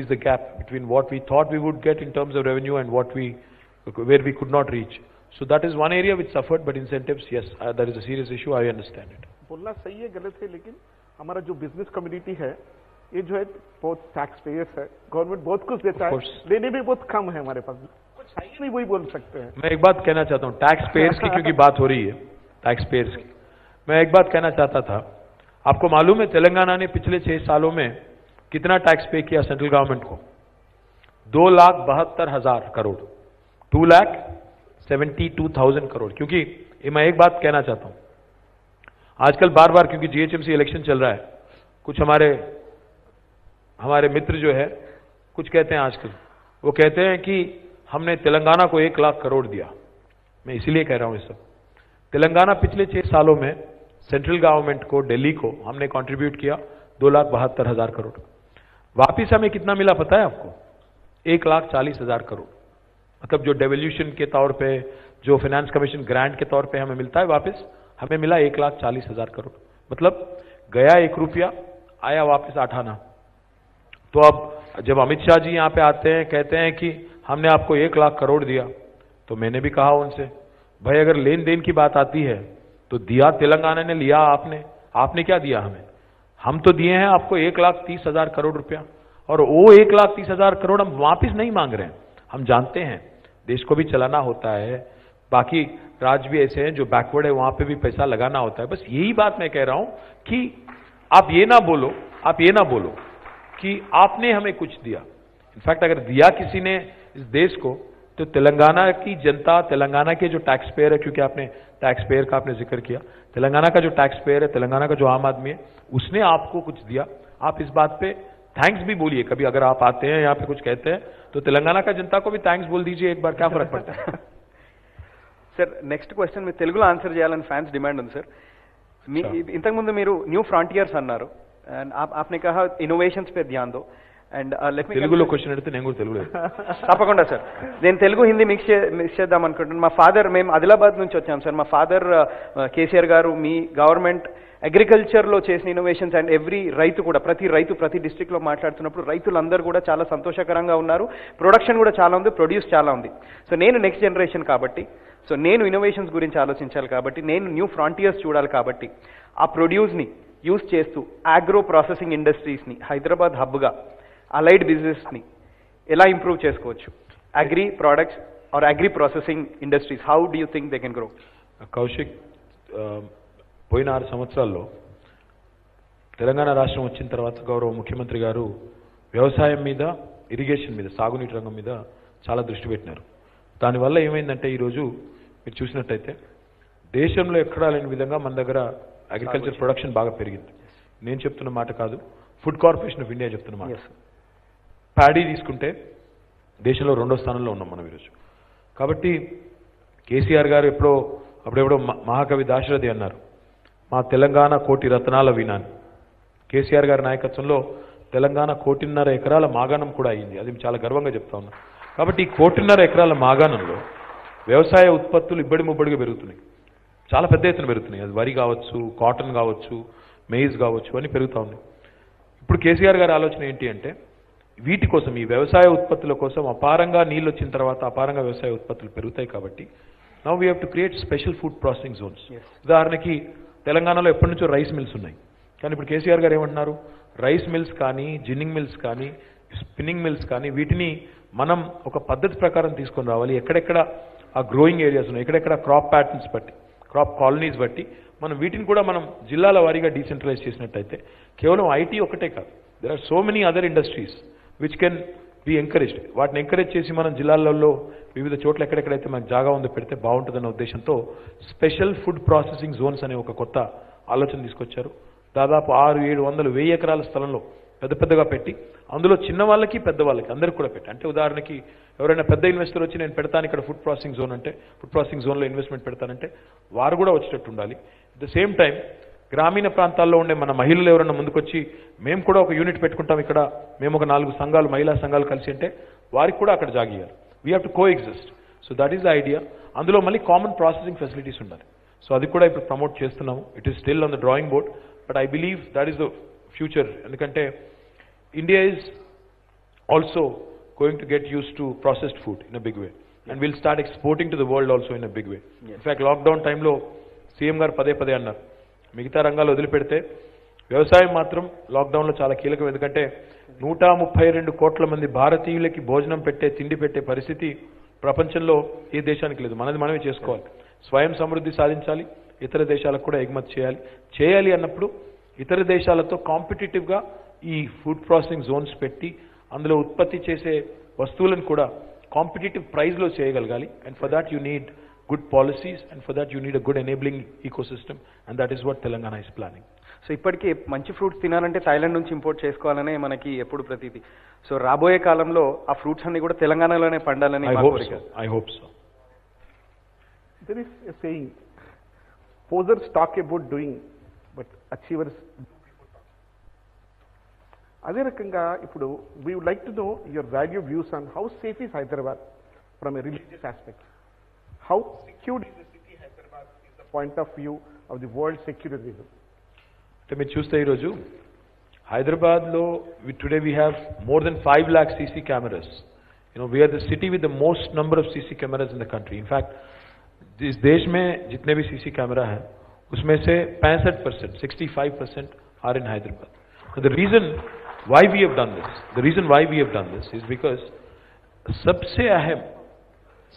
is the gap between what we thought we would get in terms of revenue and where we could not reach. So that is one area which suffered, but incentives, yes, that is a serious issue. I understand it. बोलना सही है, गलत है, लेकिन हमारा जो business community है, ये जो है बहुत टैक्स पेयर्स है, गवर्नमेंट बहुत कुछ देता है, लेने भी बहुत कम है हमारे पास, कुछ है ही नहीं, वही बोल सकते हैं. मैं एक बात कहना चाहता हूँ, टैक्स पेयर्स की क्योंकि बात हो रही है, टैक्स पेयर्स की, मैं एक बात कहना चाहता था, आपको मालूम है तेलंगाना ने पिछले 6 सालों में कितना टैक्स पे किया सेंट्रल गवर्नमेंट को? 2,72,000 करोड़, 2,72,000 करोड़। क्योंकि ये मैं एक बात कहना चाहता हूं, आजकल बार बार क्योंकि जीएचएमसी इलेक्शन चल रहा है, कुछ हमारे मित्र जो है कुछ कहते हैं आजकल, वो कहते हैं कि हमने तेलंगाना को 1 लाख करोड़ दिया। मैं इसीलिए कह रहा हूं इस सब, तेलंगाना पिछले 6 सालों में सेंट्रल गवर्नमेंट को, दिल्ली को हमने कंट्रीब्यूट किया 2,72,000 करोड़। वापिस हमें कितना मिला पता है आपको? 1,40,000 करोड़। मतलब जो डेवल्यूशन के तौर पे, जो फाइनेंस कमीशन ग्रांट के तौर पे हमें मिलता है, वापस हमें मिला 1,40,000 करोड़। मतलब गया 1 रुपया, आया वापस 8 आना। तो अब जब अमित शाह जी यहां पे आते हैं, कहते हैं कि हमने आपको 1 लाख करोड़ दिया, तो मैंने भी कहा उनसे, भाई अगर लेन देन की बात आती है तो दिया तेलंगाना ने, लिया आपने क्या दिया हमें? हम तो दिए हैं आपको 1,30,000 करोड़ रुपया, और वो 1,30,000 करोड़ हम वापिस नहीं मांग रहे हैं। हम जानते हैं देश को भी चलाना होता है, बाकी राज्य भी ऐसे हैं जो बैकवर्ड है, वहां पे भी पैसा लगाना होता है। बस यही बात मैं कह रहा हूं कि आप ये ना बोलो कि आपने हमें कुछ दिया। इनफैक्ट अगर दिया किसी ने इस देश को, तो तेलंगाना की जनता, तेलंगाना के जो टैक्स पेयर है, क्योंकि आपने टैक्स पेयर का आपने जिक्र किया, तेलंगाना का जो टैक्स पेयर है, तेलंगाना का जो आम आदमी है, उसने आपको कुछ दिया। आप इस बात पे थैंक्स भी बोलिए। कभी अगर आप आते हैं यहाँ पे कुछ कहते हैं तो तेलंगाना का जनता को भी थैंक्स बोल दीजिए एक बार, क्या फर्क पड़ता है? సార్ నెక్స్ట్ క్వశ్చన్ మీరు తెలుగులో ఆన్సర్ చేయాలని ఫ్యాన్స్ డిమాండ్ ఉంది సార్. ఇంతకుముందు మీరు న్యూ ఫ్రాంటియర్స్ అన్నారు, అండ్ आपने कहा ఇన్నోవేషన్స్ पे ध्यान दो, అండ్ లెట్ మీ తెలుగులో క్వశ్చన్ అడిగితే నేను కూడా తెలుగులో తప్పకుండా సార్. నేను తెలుగు హిందీ మిక్స్ చేద్దాం అనుకుంటున్నాను. మా ఫాదర్, మేము ఆదిలాబాద్ నుంచి వచ్చాం సార్. మా ఫాదర్ కేసీఆర్ గారు మీ గవర్నమెంట్ అగ్రికల్చర్లో చేసిన ఇన్నోవేషన్స్ అండ్ ఎవ్రీ రైతు కూడా, ప్రతి రైతు ప్రతి డిస్ట్రిక్ట్లో మాట్లాడుతున్నప్పుడు రైతులందరూ కూడా చాలా సంతోషకరంగా ఉన్నారు. ప్రొడక్షన్ కూడా చాలా ఉంది, ప్రొడ్యూస్ చాలా ఉంది. సో నేను నెక్స్ట్ జనరేషన్ కాబట్టి, సో నేను ఇన్నోవేషన్స్ గురించి ఆలోచించాలి కాబట్టి, నేను న్యూ ఫ్రాంటియర్స్ చూడాలి కాబట్టి, ఆ ప్రొడ్యూస్ని యూజ్ చేస్తూ అగ్రో ప్రాసెసింగ్ ఇండస్ట్రీస్ని హైదరాబాద్ హబ్గా, అలైడ్ బిజినెస్ని ఎలా ఇంప్రూవ్ చేసుకోవచ్చు? Agri products or agri processing industries, how do you think they can grow? Kaushik, పోయిన 6 సంవత్సరాల్లో తెలంగాణ రాష్ట్రం వచ్చిన తర్వాత గౌరవ ముఖ్యమంత్రి గారు వ్యవసాయం మీద, ఇరిగేషన్ మీద, సాగునీటి రంగం మీద చాలా దృష్టి పెట్టినారు. దానివల్ల ఏమైందంటే ఈరోజు మీరు చూసినట్టయితే దేశంలో ఎక్కడా లేని విధంగా మన దగ్గర అగ్రికల్చర్ ప్రొడక్షన్ బాగా పెరిగింది. నేను చెప్తున్న మాట కాదు, ఫుడ్ కార్పొరేషన్ ఆఫ్ ఇండియా చెప్తున్న మాట. ప్యాడీ తీసుకుంటే దేశంలో 2వ స్థానంలో ఉన్నాం మనం ఈరోజు. కాబట్టి కేసీఆర్ గారు అప్పుడెప్పుడో మహాకవి దాశరథి అన్నారు, మా తెలంగాణ కోటి రత్నాల వీణాని. కేసీఆర్ గారి నాయకత్వంలో తెలంగాణ 1.5 ఎకరాల మాగాణం కూడా అయింది. అది చాలా గర్వంగా చెప్తా ఉన్నా. కాబట్టి ఈ 1.5 ఎకరాల మాగాణంలో వ్యవసాయ ఉత్పత్తులు ఇబ్బడి ముబ్బడిగా పెరుగుతున్నాయి, చాలా పెద్ద ఎత్తున పెరుగుతున్నాయి. అది వరి కావచ్చు, కాటన్ కావచ్చు, మెయిజ్ కావచ్చు, అన్నీ పెరుగుతూ ఉన్నాయి. ఇప్పుడు కేసీఆర్ గారి ఆలోచన ఏంటి అంటే, వీటి కోసం, ఈ వ్యవసాయ ఉత్పత్తుల కోసం అపారంగా నీళ్ళు వచ్చిన తర్వాత అపారంగా వ్యవసాయ ఉత్పత్తులు పెరుగుతాయి. కాబట్టి now we have to create special food processing zones. ఉదాహరణకి తెలంగాణలో ఎప్పటి నుంచో రైస్ మిల్స్ ఉన్నాయి, కానీ ఇప్పుడు కేసీఆర్ గారు ఏమంటున్నారు, రైస్ మిల్స్ కానీ, జిన్నింగ్ మిల్స్ కానీ, స్పిన్నింగ్ మిల్స్ కానీ, వీటిని మనం ఒక పద్ధతి ప్రకారం తీసుకొని రావాలి. ఎక్కడెక్కడ ఆ గ్రోయింగ్ ఏరియాస్ ఉన్నాయి, ఎక్కడెక్కడ క్రాప్ ప్యాటర్న్స్ బట్టి, క్రాప్ కాలనీస్ బట్టి మనం వీటిని కూడా మనం జిల్లాల వారీగా డీసెంట్రలైజ్ చేసినట్టయితే, కేవలం ఐటీ ఒకటే కాదు, there are so many other industries which can be encouraged. వాటిని ఎంకరేజ్ చేసి మనం జిల్లాలలో వివిధ చోట్ల ఎక్కడెక్కడైతే మనకు జాగా ఉందో పెడితే బాగుంటుందన్న ఉద్దేశంతో స్పెషల్ ఫుడ్ ప్రాసెసింగ్ జోన్స్ అనే ఒక కొత్త ఆలోచన తీసుకొచ్చారు. దాదాపు 600-700 ఎకరాల స్థలంలో పెద్ద పెద్దగా పెట్టి, అందులో చిన్న వాళ్ళకి పెద్ద వాళ్ళకి అందరికి కూడా పెట్టి, అంటే ఉదాహరణకి ఎవరైనా పెద్ద ఇన్వెస్టర్ వచ్చి నేను పెడతాను ఇక్కడ ఫుడ్ ప్రాసెసింగ్ జోన్ అంటే, ఫుడ్ ప్రాసెసింగ్ జోన్లో ఇన్వెస్ట్మెంట్ పెడతానంటే వారు కూడా వచ్చేటట్టు ఉండాలి. అట్ ద సేమ్ టైం గ్రామీణ ప్రాంతాల్లో ఉండే మన మహిళలు ఎవరైనా ముందుకొచ్చి మేము కూడా ఒక యూనిట్ పెట్టుకుంటాం ఇక్కడ, మేము ఒక 4 సంఘాలు, మహిళా సంఘాలు కలిసి అంటే వారికి కూడా అక్కడ జాగియాలి. We have to coexist. So that is the idea. అందులో మళ్ళీ కామన్ ప్రాసెసింగ్ ఫెసిలిటీస్ ఉండాలి. సో అది కూడా ఇప్పుడు ప్రమోట్ చేస్తున్నాము. It is still on the drawing board, but I believe that is the future. ఎందుకంటే India is also going to get used to processed food in a big way, and we'll start exporting to the world also in a big way. In fact, lockdown time lo CM garu పదే అన్నారు, మిగతా రంగాలు వదిలిపెడితే వ్యవసాయం మాత్రం lockdown లో చాలా కీలకం. ఎందుకంటే 132 కోట్ల మంది భారతీయులకి భోజనం పెట్టే, తిండి పెట్టే పరిస్థితి ప్రపంచంలో ఏ దేశానికి లేదు. మనది మనమే చేసుకోవాలి. స్వయం సమృద్ధి సాధించాలి, ఇతర దేశాలకు కూడా ఎగుమతి చేయాలి అన్నప్పుడు ఇతర దేశాలతో కాంపిటిటివ్గా ఈ ఫుడ్ ప్రాసెసింగ్ జోన్స్ పెట్టి అందులో ఉత్పత్తి చేసే వస్తువులను కూడా కాంపిటిటివ్ ప్రైస్లో చేయగలగాలి. And for that you need good policies and for that you need a good enabling ecosystem and that is what Telangana is planning. So ఇప్పటికీ మంచి ఫ్రూట్స్ తినాలంటే థాయిలాండ్ నుంచి ఇంపోర్ట్ చేసుకోవాలనే మనకి ఎప్పుడు ప్రతీది. సో రాబోయే కాలంలో ఆ ఫ్రూట్స్ అన్ని కూడా తెలంగాణలోనే పండాలని మా కోరిక. I hope so. There is a saying, posers talk about doing, but achievers. అదే రకంగా ఇప్పుడు we would like to know your value views on how safe is Hyderabad from a religious aspect. How secured is the city Hyderabad is the point of view of the world secularism. అంటే మీరు చూస్తే ఈరోజు హైదరాబాద్లో today we have more than 5 lakh CC cameras. We are the city with the most number of CC cameras in the country. In fact, इस देश में जितने भी CC कैमरा हैं उसमें से 65%, 65% are in Hyderabad. So the reason why we have done this is because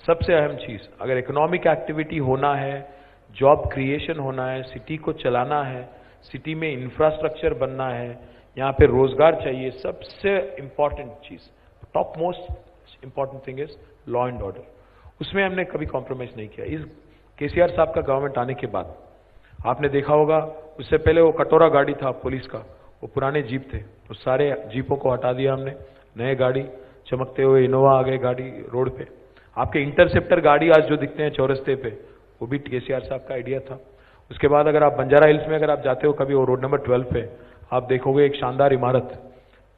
सबसे अहम चीज अगर इकोनॉमिक एक्टिविटी होना है, जॉब क्रिएशन होना है, सिटी को चलाना है, सिटी में इंफ्रास्ट्रक्चर बनना है, यहाँ पे रोजगार चाहिए, सबसे इंपॉर्टेंट चीज, top most important thing is law and order. उसमें हमने कभी कॉम्प्रोमाइज नहीं किया. इस केसीआर साहब का गवर्नमेंट आने के बाद आपने देखा होगा, उससे पहले वो कटोरा गाड़ी था पुलिस का, वो पुराने जीप थे, तो सारे जीपों को हटा दिया हमने, नए गाड़ी चमकते हुए इनोवा आ गए गाड़ी रोड पे. आपके इंटरसेप्टर गाड़ी आज जो दिखते हैं चौरस्ते पे, वो भी केसीआर साहब का आइडिया था. उसके बाद अगर आप बंजारा हिल्स में अगर आप जाते हो कभी, वो रोड नंबर 12 पे आप देखोगे एक शानदार इमारत,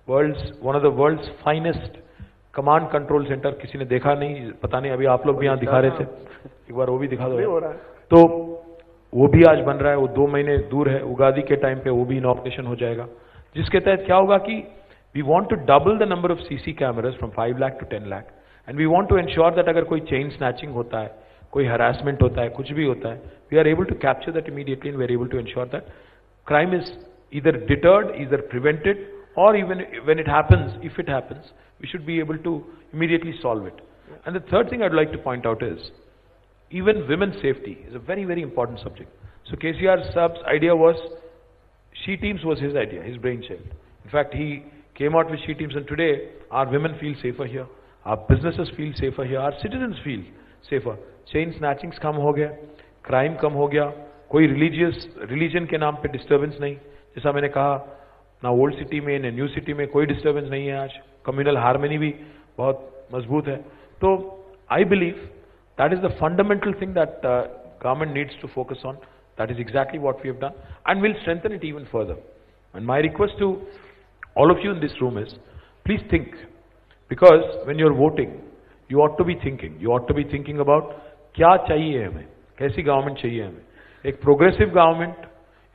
one of the world's finest command control centre. किसी ने देखा नहीं, पता नहीं, अभी आप लोग भी यहाँ दिखा रहे थे, एक बार वो भी दिखा दो. तो वो भी आज बन रहा है, वो 2 महीने दूर है, उगादी के टाइम पे वो भी इनॉग्रेशन हो जाएगा, जिसके तहत क्या होगा कि we want to double the number of CC cameras from 5 lakh to 10 lakh and we want to ensure that अगर कोई चेन स्नैचिंग होता है, कोई हरासमेंट होता है, कुछ भी होता है, we are able to capture that immediately and we are able to ensure that crime is either deterred, either prevented, or even when it happens, if it happens, we should be able to immediately solve it. And the third thing I'd like to point out is, even women's safety is a very, very important subject. So KCR Saab's idea was, She Teams was his idea, his brainchild. In fact, he came out with She Teams, and today our women feel safer here, our businesses feel safer here, our citizens feel safer. Chain snatchings कम हो गया, crime कम हो गया, कोई religion के नाम पे disturbance नहीं. जैसा मैंने कहा, ना ओल्ड सिटी में ना न्यू सिटी में कोई डिस्टर्बेंस नहीं है. आज कम्युनल हार्मनी भी बहुत मजबूत है. तो I believe that is the fundamental thing that government needs to focus on. That is exactly what we have done and will strengthen it even further. And my request to all of you in this room is, please think, because when you are voting you ought to be thinking about क्या चाहिए हमें, कैसी government चाहिए हमें. एक progressive government,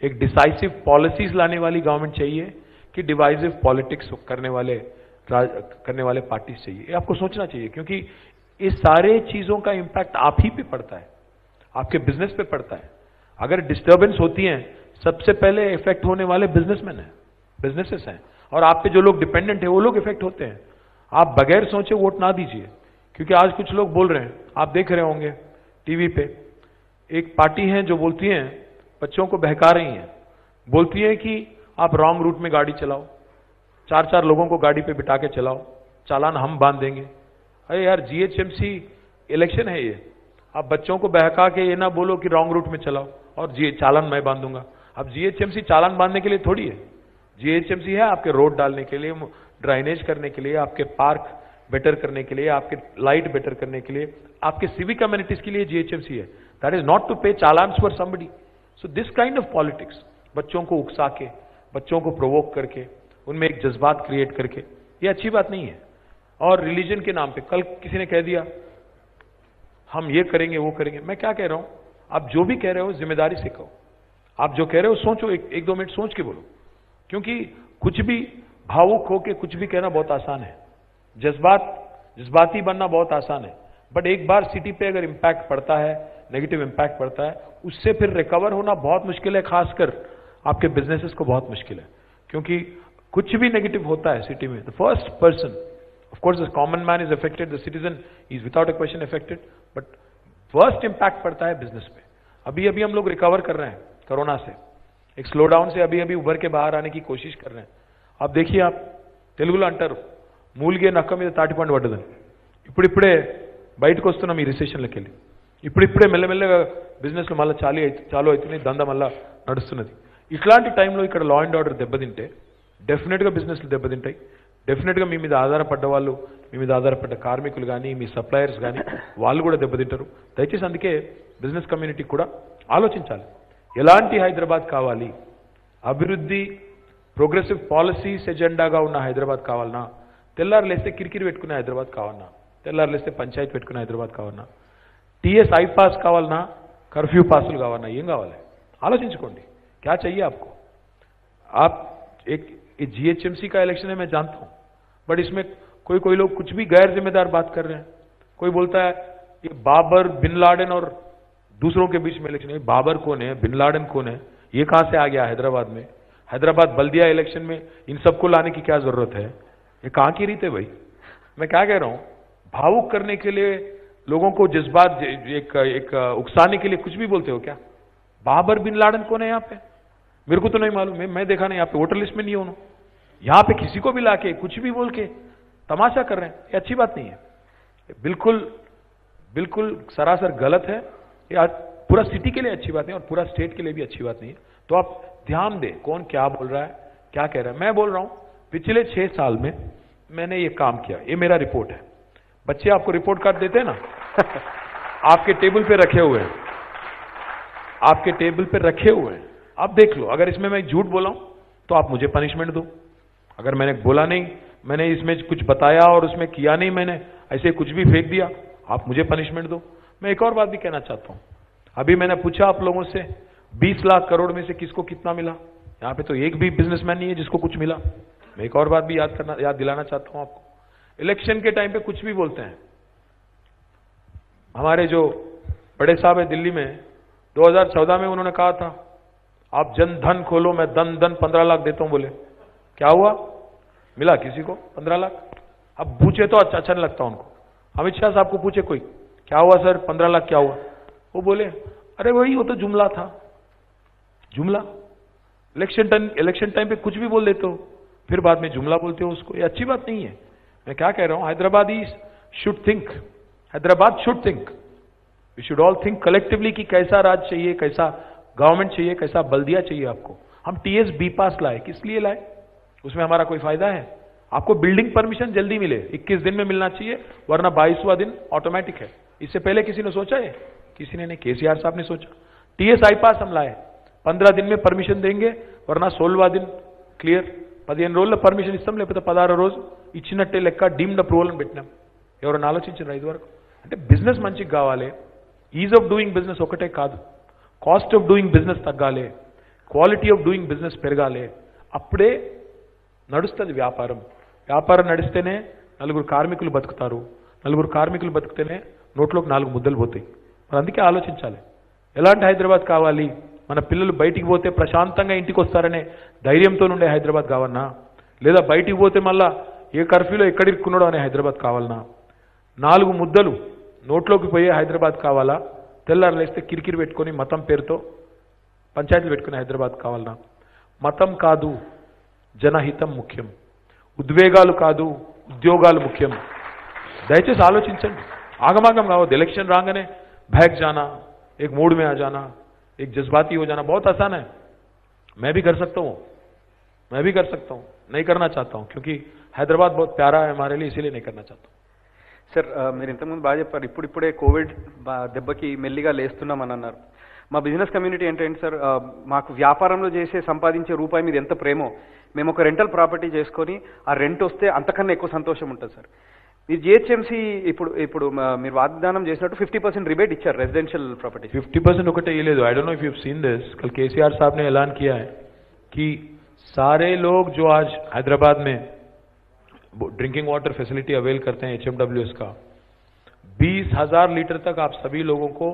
एक decisive policies लाने वाली गवर्नमेंट चाहिए कि डिवाइसिव पॉलिटिक्स करने वाले पार्टीज चाहिए. ये आपको सोचना चाहिए, क्योंकि इस सारे चीजों का इंपैक्ट आप ही पे पड़ता है, आपके बिजनेस पे पड़ता है. अगर डिस्टर्बेंस होती है, सबसे पहले इफेक्ट होने वाले बिजनेसमैन हैं, बिजनेसेस हैं, और आप पे जो लोग डिपेंडेंट है वो लोग इफेक्ट होते हैं. आप बगैर सोचे वोट ना दीजिए, क्योंकि आज कुछ लोग बोल रहे हैं, आप देख रहे होंगे टीवी पे, एक पार्टी है जो बोलती है, बच्चों को बहका रही है, बोलती है कि आप रॉन्ग रूट में गाड़ी चलाओ, 4-4 लोगों को गाड़ी पे बिठा के चलाओ, चालान हम बांध देंगे. अरे यार, जीएचएमसी इलेक्शन है ये, आप बच्चों को बहका के ये ना बोलो कि रॉन्ग रूट में चलाओ और चालान मैं बांधूंगा. अब जीएचएमसी चालान बांधने के लिए थोड़ी है, जीएचएमसी है आपके रोड डालने के लिए, ड्राइनेज करने के लिए, आपके पार्क बेटर करने के लिए, आपके लाइट बेटर करने के लिए, आपके सिविक कम्युनिटीज के लिए जीएचएमसी है. That is not to pay challans for somebody. So this kind of politics, बच्चों को उकसा के, बच्चों को प्रोवोक करके, उनमें एक जज्बात क्रिएट करके, ये अच्छी बात नहीं है. और रिलीजन के नाम पे कल किसी ने कह दिया हम ये करेंगे वो करेंगे. मैं क्या कह रहा हूं, आप जो भी कह रहे हो जिम्मेदारी से कहो. आप जो कह रहे हो सोचो, 1-2 मिनट सोच के बोलो, क्योंकि कुछ भी भावुक होके कुछ भी कहना बहुत आसान है, जज्बाती बनना बहुत आसान है. बट एक बार सिटी पे अगर इंपैक्ट पड़ता है, नेगेटिव इंपैक्ट पड़ता है, उससे फिर रिकवर होना बहुत मुश्किल है, खासकर आपके बिजनेसेस को बहुत मुश्किल है. क्योंकि कुछ भी नेगेटिव होता है सिटी में, the first person, of course the common man is affected, the citizen is without a question affected, but first impact पड़ता है बिजनेस पे. अभी अभी हम लोग रिकवर कर रहे हैं कोरोना से, एक स्लो डाउन से अभी अभी उभर के बाहर आने की कोशिश कर रहे हैं। आप देखिए, आप తెలుగులో అంటారు మూలిగే నక్క మీద తాటిపండు పడ్డదని, ఇప్పుడిప్పుడే బయటకు వస్తున్నాం ఈ రిసెషన్లోకి వెళ్ళి, ఇప్పుడిప్పుడే మెల్లమెల్లగా బిజినెస్లు మళ్ళీ చాలు అవుతున్నాయి, దంద మళ్ళీ నడుస్తున్నది. ఇట్లాంటి టైంలో ఇక్కడ లా అండ్ ఆర్డర్ దెబ్బతింటే డెఫినెట్గా బిజినెస్లు దెబ్బతింటాయి. డెఫినెట్గా మీ మీద ఆధారపడ్డ వాళ్ళు, మీ మీద ఆధారపడ్డ కార్మికులు కానీ, మీ సప్లయర్స్ కానీ వాళ్ళు కూడా దెబ్బతింటారు. దయచేసి అందుకే బిజినెస్ కమ్యూనిటీ కూడా ఆలోచించాలి, ఎలాంటి హైదరాబాద్ కావాలి, అభివృద్ధి ప్రోగ్రెసివ్ పాలసీస్ ఎజెండాగా ఉన్న హైదరాబాద్ కావాలన్నా, తెల్లారు లేస్తే కిరికిరి పెట్టుకునే హైదరాబాద్ కావాలన్నా, తెల్లారు లేస్తే పంచాయతీ పెట్టుకునే హైదరాబాద్ కావాలన్నా, టీఎస్ ఐ పాస్ కావాలన్నా, कर्फ्यू పాసులు కావాలన్నా, ఏం కావాలి ఆలోచించుకోండి. क्या चाहिए आपको? आप एक जीएचएमसी का इलेक्शन है, मैं जानता हूं, बट इसमें कोई लोग कुछ भी गैर जिम्मेदार बात कर रहे हैं. कोई बोलता है ये बाबर, बिन लादेन और दूसरों के बीच में इलेक्शन है. बाबर कौन है, बिन लादेन कौन है, ये कहां से आ गया हैदराबाद में? हैदराबाद बल्दिया इलेक्शन में इन सबको लाने की क्या जरूरत है? ये कहां की रीत है भाई? मैं क्या कह रहा हूं, भावुक करने के लिए, लोगों को जज्बात एक उकसाने के लिए कुछ भी बोलते हो क्या? बाबर बिन लादेन कौन है यहाँ पे? मेरे को तो नहीं मालूम, मैं देखा नहीं, यहाँ पे वोटर लिस्ट में नहीं हूं. यहाँ पे किसी को भी लाके कुछ भी बोल के तमाशा कर रहे हैं, ये अच्छी बात नहीं है. बिल्कुल बिल्कुल सरासर गलत है. ये पूरा सिटी के लिए अच्छी बात नहीं और पूरा स्टेट के लिए भी अच्छी बात नहीं है. तो आप ध्यान दें कौन क्या बोल रहा है, क्या कह रहा है. मैं बोल रहा हूं पिछले 6 साल में मैंने ये काम किया, ये मेरा रिपोर्ट है. बच्चे आपको रिपोर्ट कार्ड देते हैं ना, आपके टेबल पे रखे हुए हैं, आपके टेबल पे रखे हुए हैं, आप देख लो. अगर इसमें मैं झूठ बोला हूं तो आप मुझे पनिशमेंट दो. अगर मैंने बोला नहीं, मैंने इसमें कुछ बताया और उसमें किया नहीं, मैंने ऐसे कुछ भी फेंक दिया, आप मुझे पनिशमेंट दो. मैं एक और बात भी कहना चाहता हूं. अभी मैंने पूछा आप लोगों से 20 लाख करोड़ में से किसको कितना मिला. यहां पे तो एक भी बिजनेसमैन नहीं है जिसको कुछ मिला. मैं एक और बात भी याद दिलाना चाहता हूं आपको. इलेक्शन के टाइम पे कुछ भी बोलते हैं. हमारे जो बड़े साहब है दिल्ली में, 2014 में उन्होंने कहा था आप जन धन खोलो, मैं धन 15 लाख देता हूं. बोले क्या हुआ, मिला किसी को 15 लाख? अब पूछे तो अच्छा नहीं लगता उनको. अमित शाह साहब को पूछे कोई क्या हुआ सर 15 लाख क्या हुआ, वो बोले अरे वही वो तो जुमला था. जुमला इलेक्शन टाइम पे कुछ भी बोल देते हो, फिर बाद में जुमला बोलते हो उसको. ये अच्छी बात नहीं है. मैं क्या कह रहा हूं, Hyderabadi should think, Hyderabad should think, we should all think collectively कि कैसा राज चाहिए, कैसा गवर्नमेंट चाहिए, कैसा बल्दिया चाहिए आपको. हम टीएस बी पास लाए, किस लिए लाए? उसमें हमारा कोई फायदा है? आपको बिल्डिंग परमिशन जल्दी मिले, 21 दिन में मिलना चाहिए, वरना 22वां दिन ऑटोमेटिक है. इससे पहले किसी ने सोचा है? किसी ने नहीं. केसीआर साहब ने सोचा. टीएस आई पास हम लाए, 15 दिन में परमिशन देंगे, वरना 16वां दिन క్లియర్. 15 రోజుల్లో పర్మిషన్ ఇస్తాం, లేకపోతే 16వ రోజు ఇచ్చినట్టే లెక్క డీమ్డ్ అప్రూవల్ అని పెట్టినాం. ఎవరైనా ఆలోచించారా ఇది వరకు? అంటే బిజినెస్ మంచిగా కావాలి, ఈజ్ ఆఫ్ డూయింగ్ బిజినెస్ ఒకటే కాదు, కాస్ట్ ఆఫ్ డూయింగ్ బిజినెస్ తగ్గాలి, క్వాలిటీ ఆఫ్ డూయింగ్ బిజినెస్ పెరగాలి. అప్పుడే నడుస్తుంది వ్యాపారం. వ్యాపారం నడిస్తేనే నలుగురు కార్మికులు బతుకుతారు, నలుగురు కార్మికులు బతుకుతేనే నోట్లోకి 4 ముద్దలు పోతాయి. మరి అందుకే ఆలోచించాలి ఎలాంటి హైదరాబాద్ కావాలి. మన పిల్లలు బయటికి పోతే ప్రశాంతంగా ఇంటికి వస్తారనే ధైర్యంతో ఉండే హైదరాబాద్ కావాలన్నా, లేదా బయటికి పోతే మళ్ళా ఏ కర్ఫ్యూలో ఎక్కడిక్కున్నాడో అనే హైదరాబాద్ కావాలన్నా, 4 ముద్దలు నోట్లోకి పోయే హైదరాబాద్ కావాలా, తెల్లారు లేస్తే కిరికిరి పెట్టుకొని మతం పేరుతో పంచాయతీలు పెట్టుకునే హైదరాబాద్ కావాలన్నా? మతం కాదు, జనహితం ముఖ్యం. ఉద్వేగాలు కాదు, ఉద్యోగాలు ముఖ్యం. దయచేసి ఆలోచించండి. ఆగమాగం కావద్దు. ఎలక్షన్ రాగానే बहक जाना, एक मूड में आ जाना, एक जज्बाती हो जाना बहुत आसान है. मैं भी कर सकता हूं, मैं भी कर सकता हूं, नहीं करना चाहता हूं क्योंकि हैदराबाद बहुत प्यारा है हमारे लिए, इसीलिए नहीं करना चाहता हूं. సార్ మీరు ఇంతకుముందు బాగా చెప్పారు, ఇప్పుడిప్పుడే కోవిడ్ దెబ్బకి మెల్లిగా లేస్తున్నామని అన్నారు. మా బిజినెస్ కమ్యూనిటీ ఏంటంటే సార్, మాకు వ్యాపారంలో చేసే సంపాదించే రూపాయి మీద ఎంత ప్రేమో, మేము ఒక రెంటల్ ప్రాపర్టీ చేసుకొని ఆ రెంట్ వస్తే అంతకన్నా ఎక్కువ సంతోషం ఉంటుంది సార్. మీరు జిహెచ్ఎంసీ ఇప్పుడు మీరు వాగ్దానం చేసినట్టు 50% रिबेट ఇచ్చారు రెసిడెన్షిयल प्रॉपर्टी. 50% ఒకటే ఇలేదు. I don't know if you have seen this. कल केसीआर साहब ने ऐलान किया है कि सारे लोग जो आज हैदराबाद में ड्रिंकिंग वाटर फैसिलिटी अवेल करते हैं HMWS का, 20,000 लीटर तक आप सभी लोगों को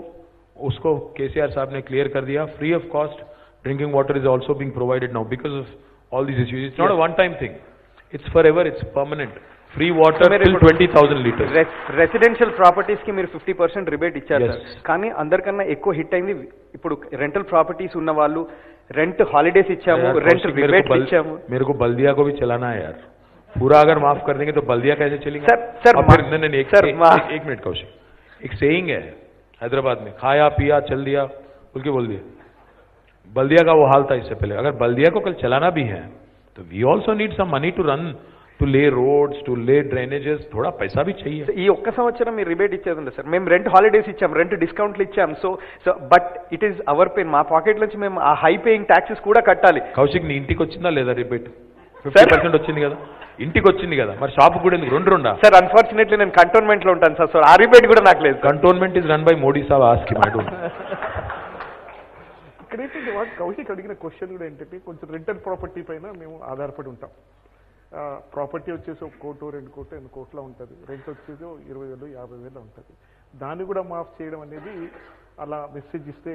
उसको केसीआर साहब ने क्लियर कर दिया. Free of cost drinking water is also being provided now because of all these issues. It's not a one time thing, it's for ever, it's permanent. Free water till 20,000 litres. Residential properties కి మీరు 50% rebate ఇచ్చారు Yes. Sir. కానీ అందరికన్నా ఎక్కువ hit అయింది ఇప్పుడు rental properties ఉన్న వాళ్ళు. రెంట్ హాలిడేస్ ఇచ్చాము, రెంట్ రిబేట్ ఇచ్చాము. मेरे को बल्दिया को भी चलाना है यार. पूरा अगर माफ कर देंगे तो बल्दिया कैसे चलेगा? सर, और फिर नहीं, एक मिनट कौशिक, एक सेइंग है हैदराबाद में, खाया पिया चल दिया बोल के बोल दिया. बल्दिया का वो हाल था इससे पहले. अगर बल्दिया को कल चलाना भी है तो we also need some money to run, to lay roads, to lay drainages, थोड़ा पैसा भी चाहिए. ఈ ఒక్క సంవత్సరం మీరు రిబేట్ ఇచ్చేది సార్. మేము రెంట్ హాలిడేస్ ఇచ్చాం, రెంట్ డిస్కౌంట్లు ఇచ్చాం. So but it is our pain. మా పాకెట్ నుంచి మేము ఆ హై పేయింగ్ ట్యాక్సెస్ కూడా కట్టాలి. కౌశిక్, నీ ఇంటికి వచ్చిందా లేదా రిబేట్? 50% వచ్చింది కదా, ఇంటికి వచ్చింది కదా, మరి షాప్ కూడా ఎందుకు? రెండా సార్? అన్ఫార్చునేట్లీ నేను కంటోన్మెంట్ లో ఉంటాను సార్. సో ఆ రిబేట్ కూడా నాకు లేదు. Cantonment is run by mod a Saab, ask him. ఇక్కడైతే కౌశిక్ అడిగిన క్వశ్చన్ కూడా ఏంటంటే, కొంచెం రెంటల్ ప్రాపర్టీ పైన మేము ఆధారపడి ఉంటాం. ప్రాపర్టీ వచ్చేసి 1 కోటి 2 కోట్లు 8 కోట్ల ఉంటుంది, రెంట్ వచ్చేసి 20,000 50,000 ఉంటుంది. దాన్ని కూడా మాఫ్ చేయడం అనేది అలా మెసేజ్ ఇస్తే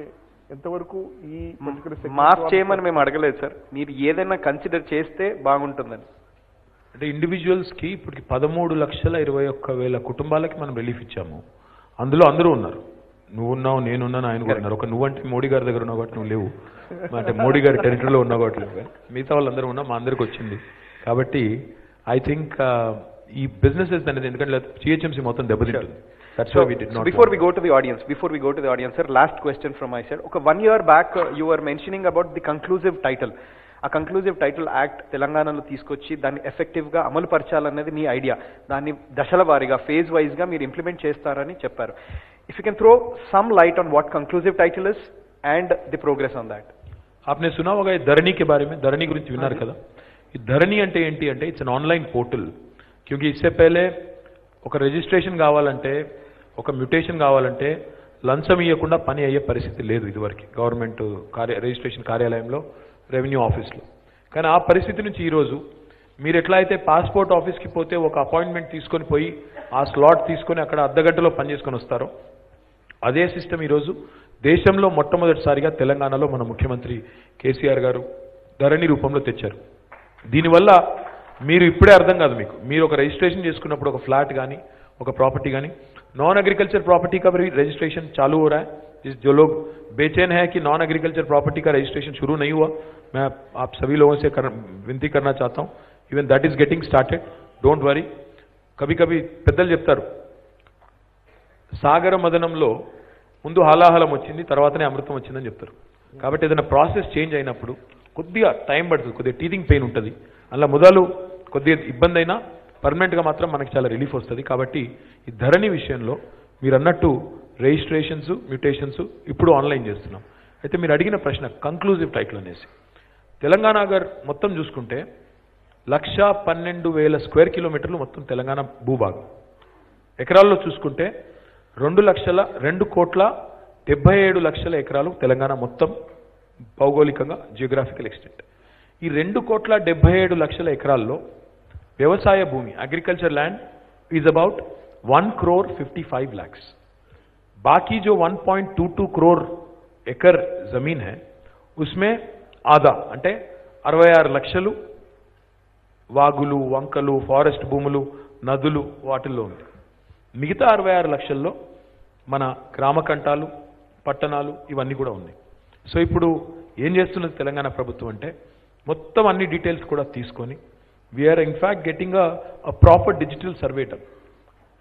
ఎంతవరకు ఈ మాఫ్ చేయమని మేము అడగలేదు సార్. మీరు ఏదైనా కన్సిడర్ చేస్తే బాగుంటుందని. అంటే ఇండివిజువల్స్ కి ఇప్పటికి 13,21,000 కుటుంబాలకి మనం రిలీఫ్ ఇచ్చాము. అందులో అందరూ ఉన్నారు. నువ్వున్నావు, నేనున్నాను, ఆయన కూడా ఉన్నారు. ఒక నువ్వంటే మోడీ గారి దగ్గర ఉన్నావు కాబట్టి నువ్వు లేవు, అంటే మోడీ గారి టెరిటరీలో ఉన్నావు కాబట్టి లేవు. మిగతా వాళ్ళందరూ ఉన్నా, మా అందరికి వచ్చింది. కాబట్టి ఐ థింక్ ఈ బిజినెసెస్ అనేది, ఎందుకంటే జిహెచ్ఎంసీ మొత్తం దెబ్బతింటుంది. Before we go to the audience, sir, last question from my side. Okay, 1 year back you were mentioning about the conclusive title. ఆ కంక్లూజివ్ టైటిల్ యాక్ట్ తెలంగాణలో తీసుకొచ్చి దాన్ని ఎఫెక్టివ్ గా అమలు పరచాలనేది మీ ఐడియా. దాన్ని దశల వారీగా, ఫేజ్ వైజ్ గా మీరు ఇంప్లిమెంట్ చేస్తారని చెప్పారు. If you can throw some light on what conclusive title is and the progress on that. आपने सुना होगा ये धरनी के बारे में. धरनी గురించి విన్నారు కదా. ఈ ధరణి అంటే ఏంటి అంటే, ఇట్స్ అన్ ఆన్లైన్ పోర్టల్. క్యూంకి ఇస్సే పహలే ఒక రిజిస్ట్రేషన్ కావాలంటే, ఒక మ్యూటేషన్ కావాలంటే లంచం ఇవ్వకుండా పని అయ్యే పరిస్థితి లేదు ఇదివరకు గవర్నమెంట్ రిజిస్ట్రేషన్ కార్యాలయంలో, రెవెన్యూ ఆఫీస్లో. కానీ ఆ పరిస్థితి నుంచి ఈరోజు మీరు ఎట్లా అయితే పాస్పోర్ట్ ఆఫీస్కి పోతే ఒక అపాయింట్మెంట్ తీసుకొని పోయి ఆ స్లాట్ తీసుకొని అక్కడ అర్ధగంటలో పని చేసుకొని వస్తారో, అదే సిస్టమ్ ఈరోజు దేశంలో మొట్టమొదటిసారిగా తెలంగాణలో మన ముఖ్యమంత్రి కేసీఆర్ గారు ధరణి రూపంలో తెచ్చారు. దీనివల్ల మీరు ఇప్పుడే అర్థం కాదు మీకు, మీరు ఒక రిజిస్ట్రేషన్ చేసుకున్నప్పుడు ఒక ఫ్లాట్ కానీ ఒక ప్రాపర్టీ కానీ, नॉन एग्रीकल्चर प्रॉपर्टी का भी रजिस्ट्रेशन चालू हो रहा है. जो लोग बेचैन है कि नॉन एग्रीकल्चर प्रॉपर्टी का रजिस्ट्रेशन शुरू नहीं हुआ, मैं आप सभी लोगों से विनती करना चाहता हूं, even that is getting started, don't worry. कभी कभी పెద్దలు చెప్తారు, సాగర మదనంలో ముందు హాలాహలం వచ్చింది, తర్వాతనే అమృతం వచ్చిందని చెప్తారు. కాబట్టి ఏదైనా ప్రాసెస్ చేంజ్ అయినప్పుడు కొద్దిగా టైం పడుతుంది, కొద్దిగా టీథింగ్ పెయిన్ ఉంటుంది. అలా మొదలు కొద్దిగా ఇబ్బంది అయినా పర్మనెంట్గా మాత్రం మనకి చాలా రిలీఫ్ వస్తుంది. కాబట్టి ఈ ధరణి విషయంలో మీరు అన్నట్టు రిజిస్ట్రేషన్స్, మ్యూటేషన్స్ ఇప్పుడు ఆన్లైన్ చేస్తున్నాం. అయితే మీరు అడిగిన ప్రశ్న కంక్లూజివ్ టైటిల్ అనేసి, తెలంగాణ గారు మొత్తం చూసుకుంటే 1,12,000 స్క్వేర్ కిలోమీటర్లు మొత్తం తెలంగాణ భూభాగం. ఎకరాల్లో చూసుకుంటే 2,77,00,000 ఎకరాలు తెలంగాణ మొత్తం భౌగోళికంగా జియోగ్రాఫికల్ ఎక్స్టెంట్. ఈ 2,77,00,000 ఎకరాల్లో వ్యవసాయ భూమి, agriculture land is about 1,55 lakhs. बाकी जो 1.22 करोड़ एकड़ जमीन है उसमें आधा అంటే 66 లక్షలు వాగులు, వంకలు, ఫారెస్ట్ భూములు, నదులు వాటిల్లో ఉంది. మిగతా 66 లక్షల్లో మన గ్రామకంటాలు, పట్టణాలు ఇవన్నీ కూడా ఉన్నాయి. సో ఇప్పుడు ఏం చేస్తున్నది తెలంగాణ ప్రభుత్వం అంటే, మొత్తం అన్ని డీటెయిల్స్ కూడా తీసుకొని we are in fact getting a proper digital survey done.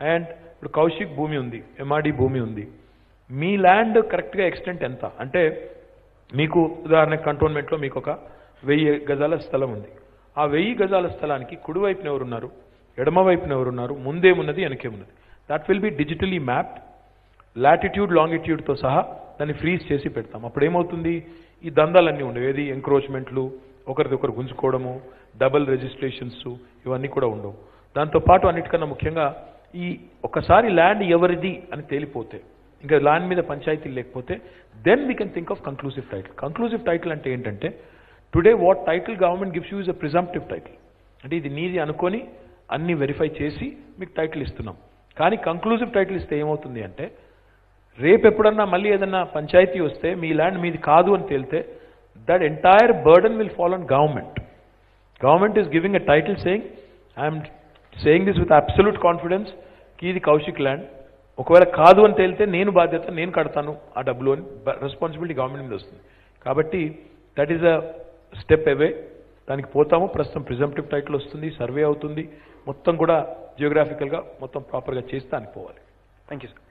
And ఇప్పుడు కౌశిక్ భూమి ఉంది, ఎంఆర్డి భూమి ఉంది, మీ ల్యాండ్ కరెక్ట్గా ఎక్స్టెంట్ ఎంత అంటే, మీకు ఉదాహరణకు కంటోన్మెంట్లో మీకు ఒక 1000 గజాల స్థలం ఉంది. ఆ 1000 గజాల స్థలానికి కుడివైపున ఎవరున్నారు, ఎడమవైపున ఎవరున్నారు, ముందేమున్నది, వెనకేమున్నది, that will be digitally mapped. Latitude లాంగిట్యూడ్తో సహా దాన్ని ఫ్రీజ్ చేసి పెడతాం. అప్పుడు ఏమవుతుంది, ఈ దందాలన్నీ ఉండవు, ఏది ఎంక్రోచ్మెంట్లు, ఒకరిదొకరు గుంజుకోవడము, డబుల్ రిజిస్ట్రేషన్స్ ఇవన్నీ కూడా ఉండవు. దాంతోపాటు అన్నిటికన్నా ముఖ్యంగా ఈ ఒకసారి ల్యాండ్ ఎవరిది అని తేలిపోతే, ఇంకా ల్యాండ్ మీద పంచాయతీ లేకపోతే, then we can think of conclusive title. Conclusive title అంటే ఏంటంటే, today what title government gives you is a presumptive title. అంటే ఇది నీది అనుకొని అన్ని వెరిఫై చేసి మీకు టైటిల్ ఇస్తున్నాం. కానీ కంక్లూజివ్ టైటిల్ ఇస్తే ఏమవుతుంది అంటే, రేపు ఎప్పుడన్నా మళ్ళీ ఏదన్నా పంచాయతీ వస్తే మీ ల్యాండ్ మీది కాదు అని తేలితే, that entire burden will fall on government. Government is giving a title saying, I am saying this with absolute confidence కి ఇది కౌశిక్ ల్యాండ్. ఒకవేళ కాదు అని తేలితే నేను బాధ్యత, నేను కడతాను ఆ డబ్బులు అని రెస్పాన్సిబిలిటీ గవర్నమెంట్ మీద వస్తుంది. కాబట్టి దట్ ఈస్ అ స్టెప్ అవే. దానికి పోతాము. ప్రస్తుతం ప్రిజంప్టివ్ టైటిల్ వస్తుంది, సర్వే అవుతుంది, మొత్తం కూడా జియోగ్రాఫికల్గా మొత్తం ప్రాపర్గా చేసి దానికి పోవాలి. Thank you sir.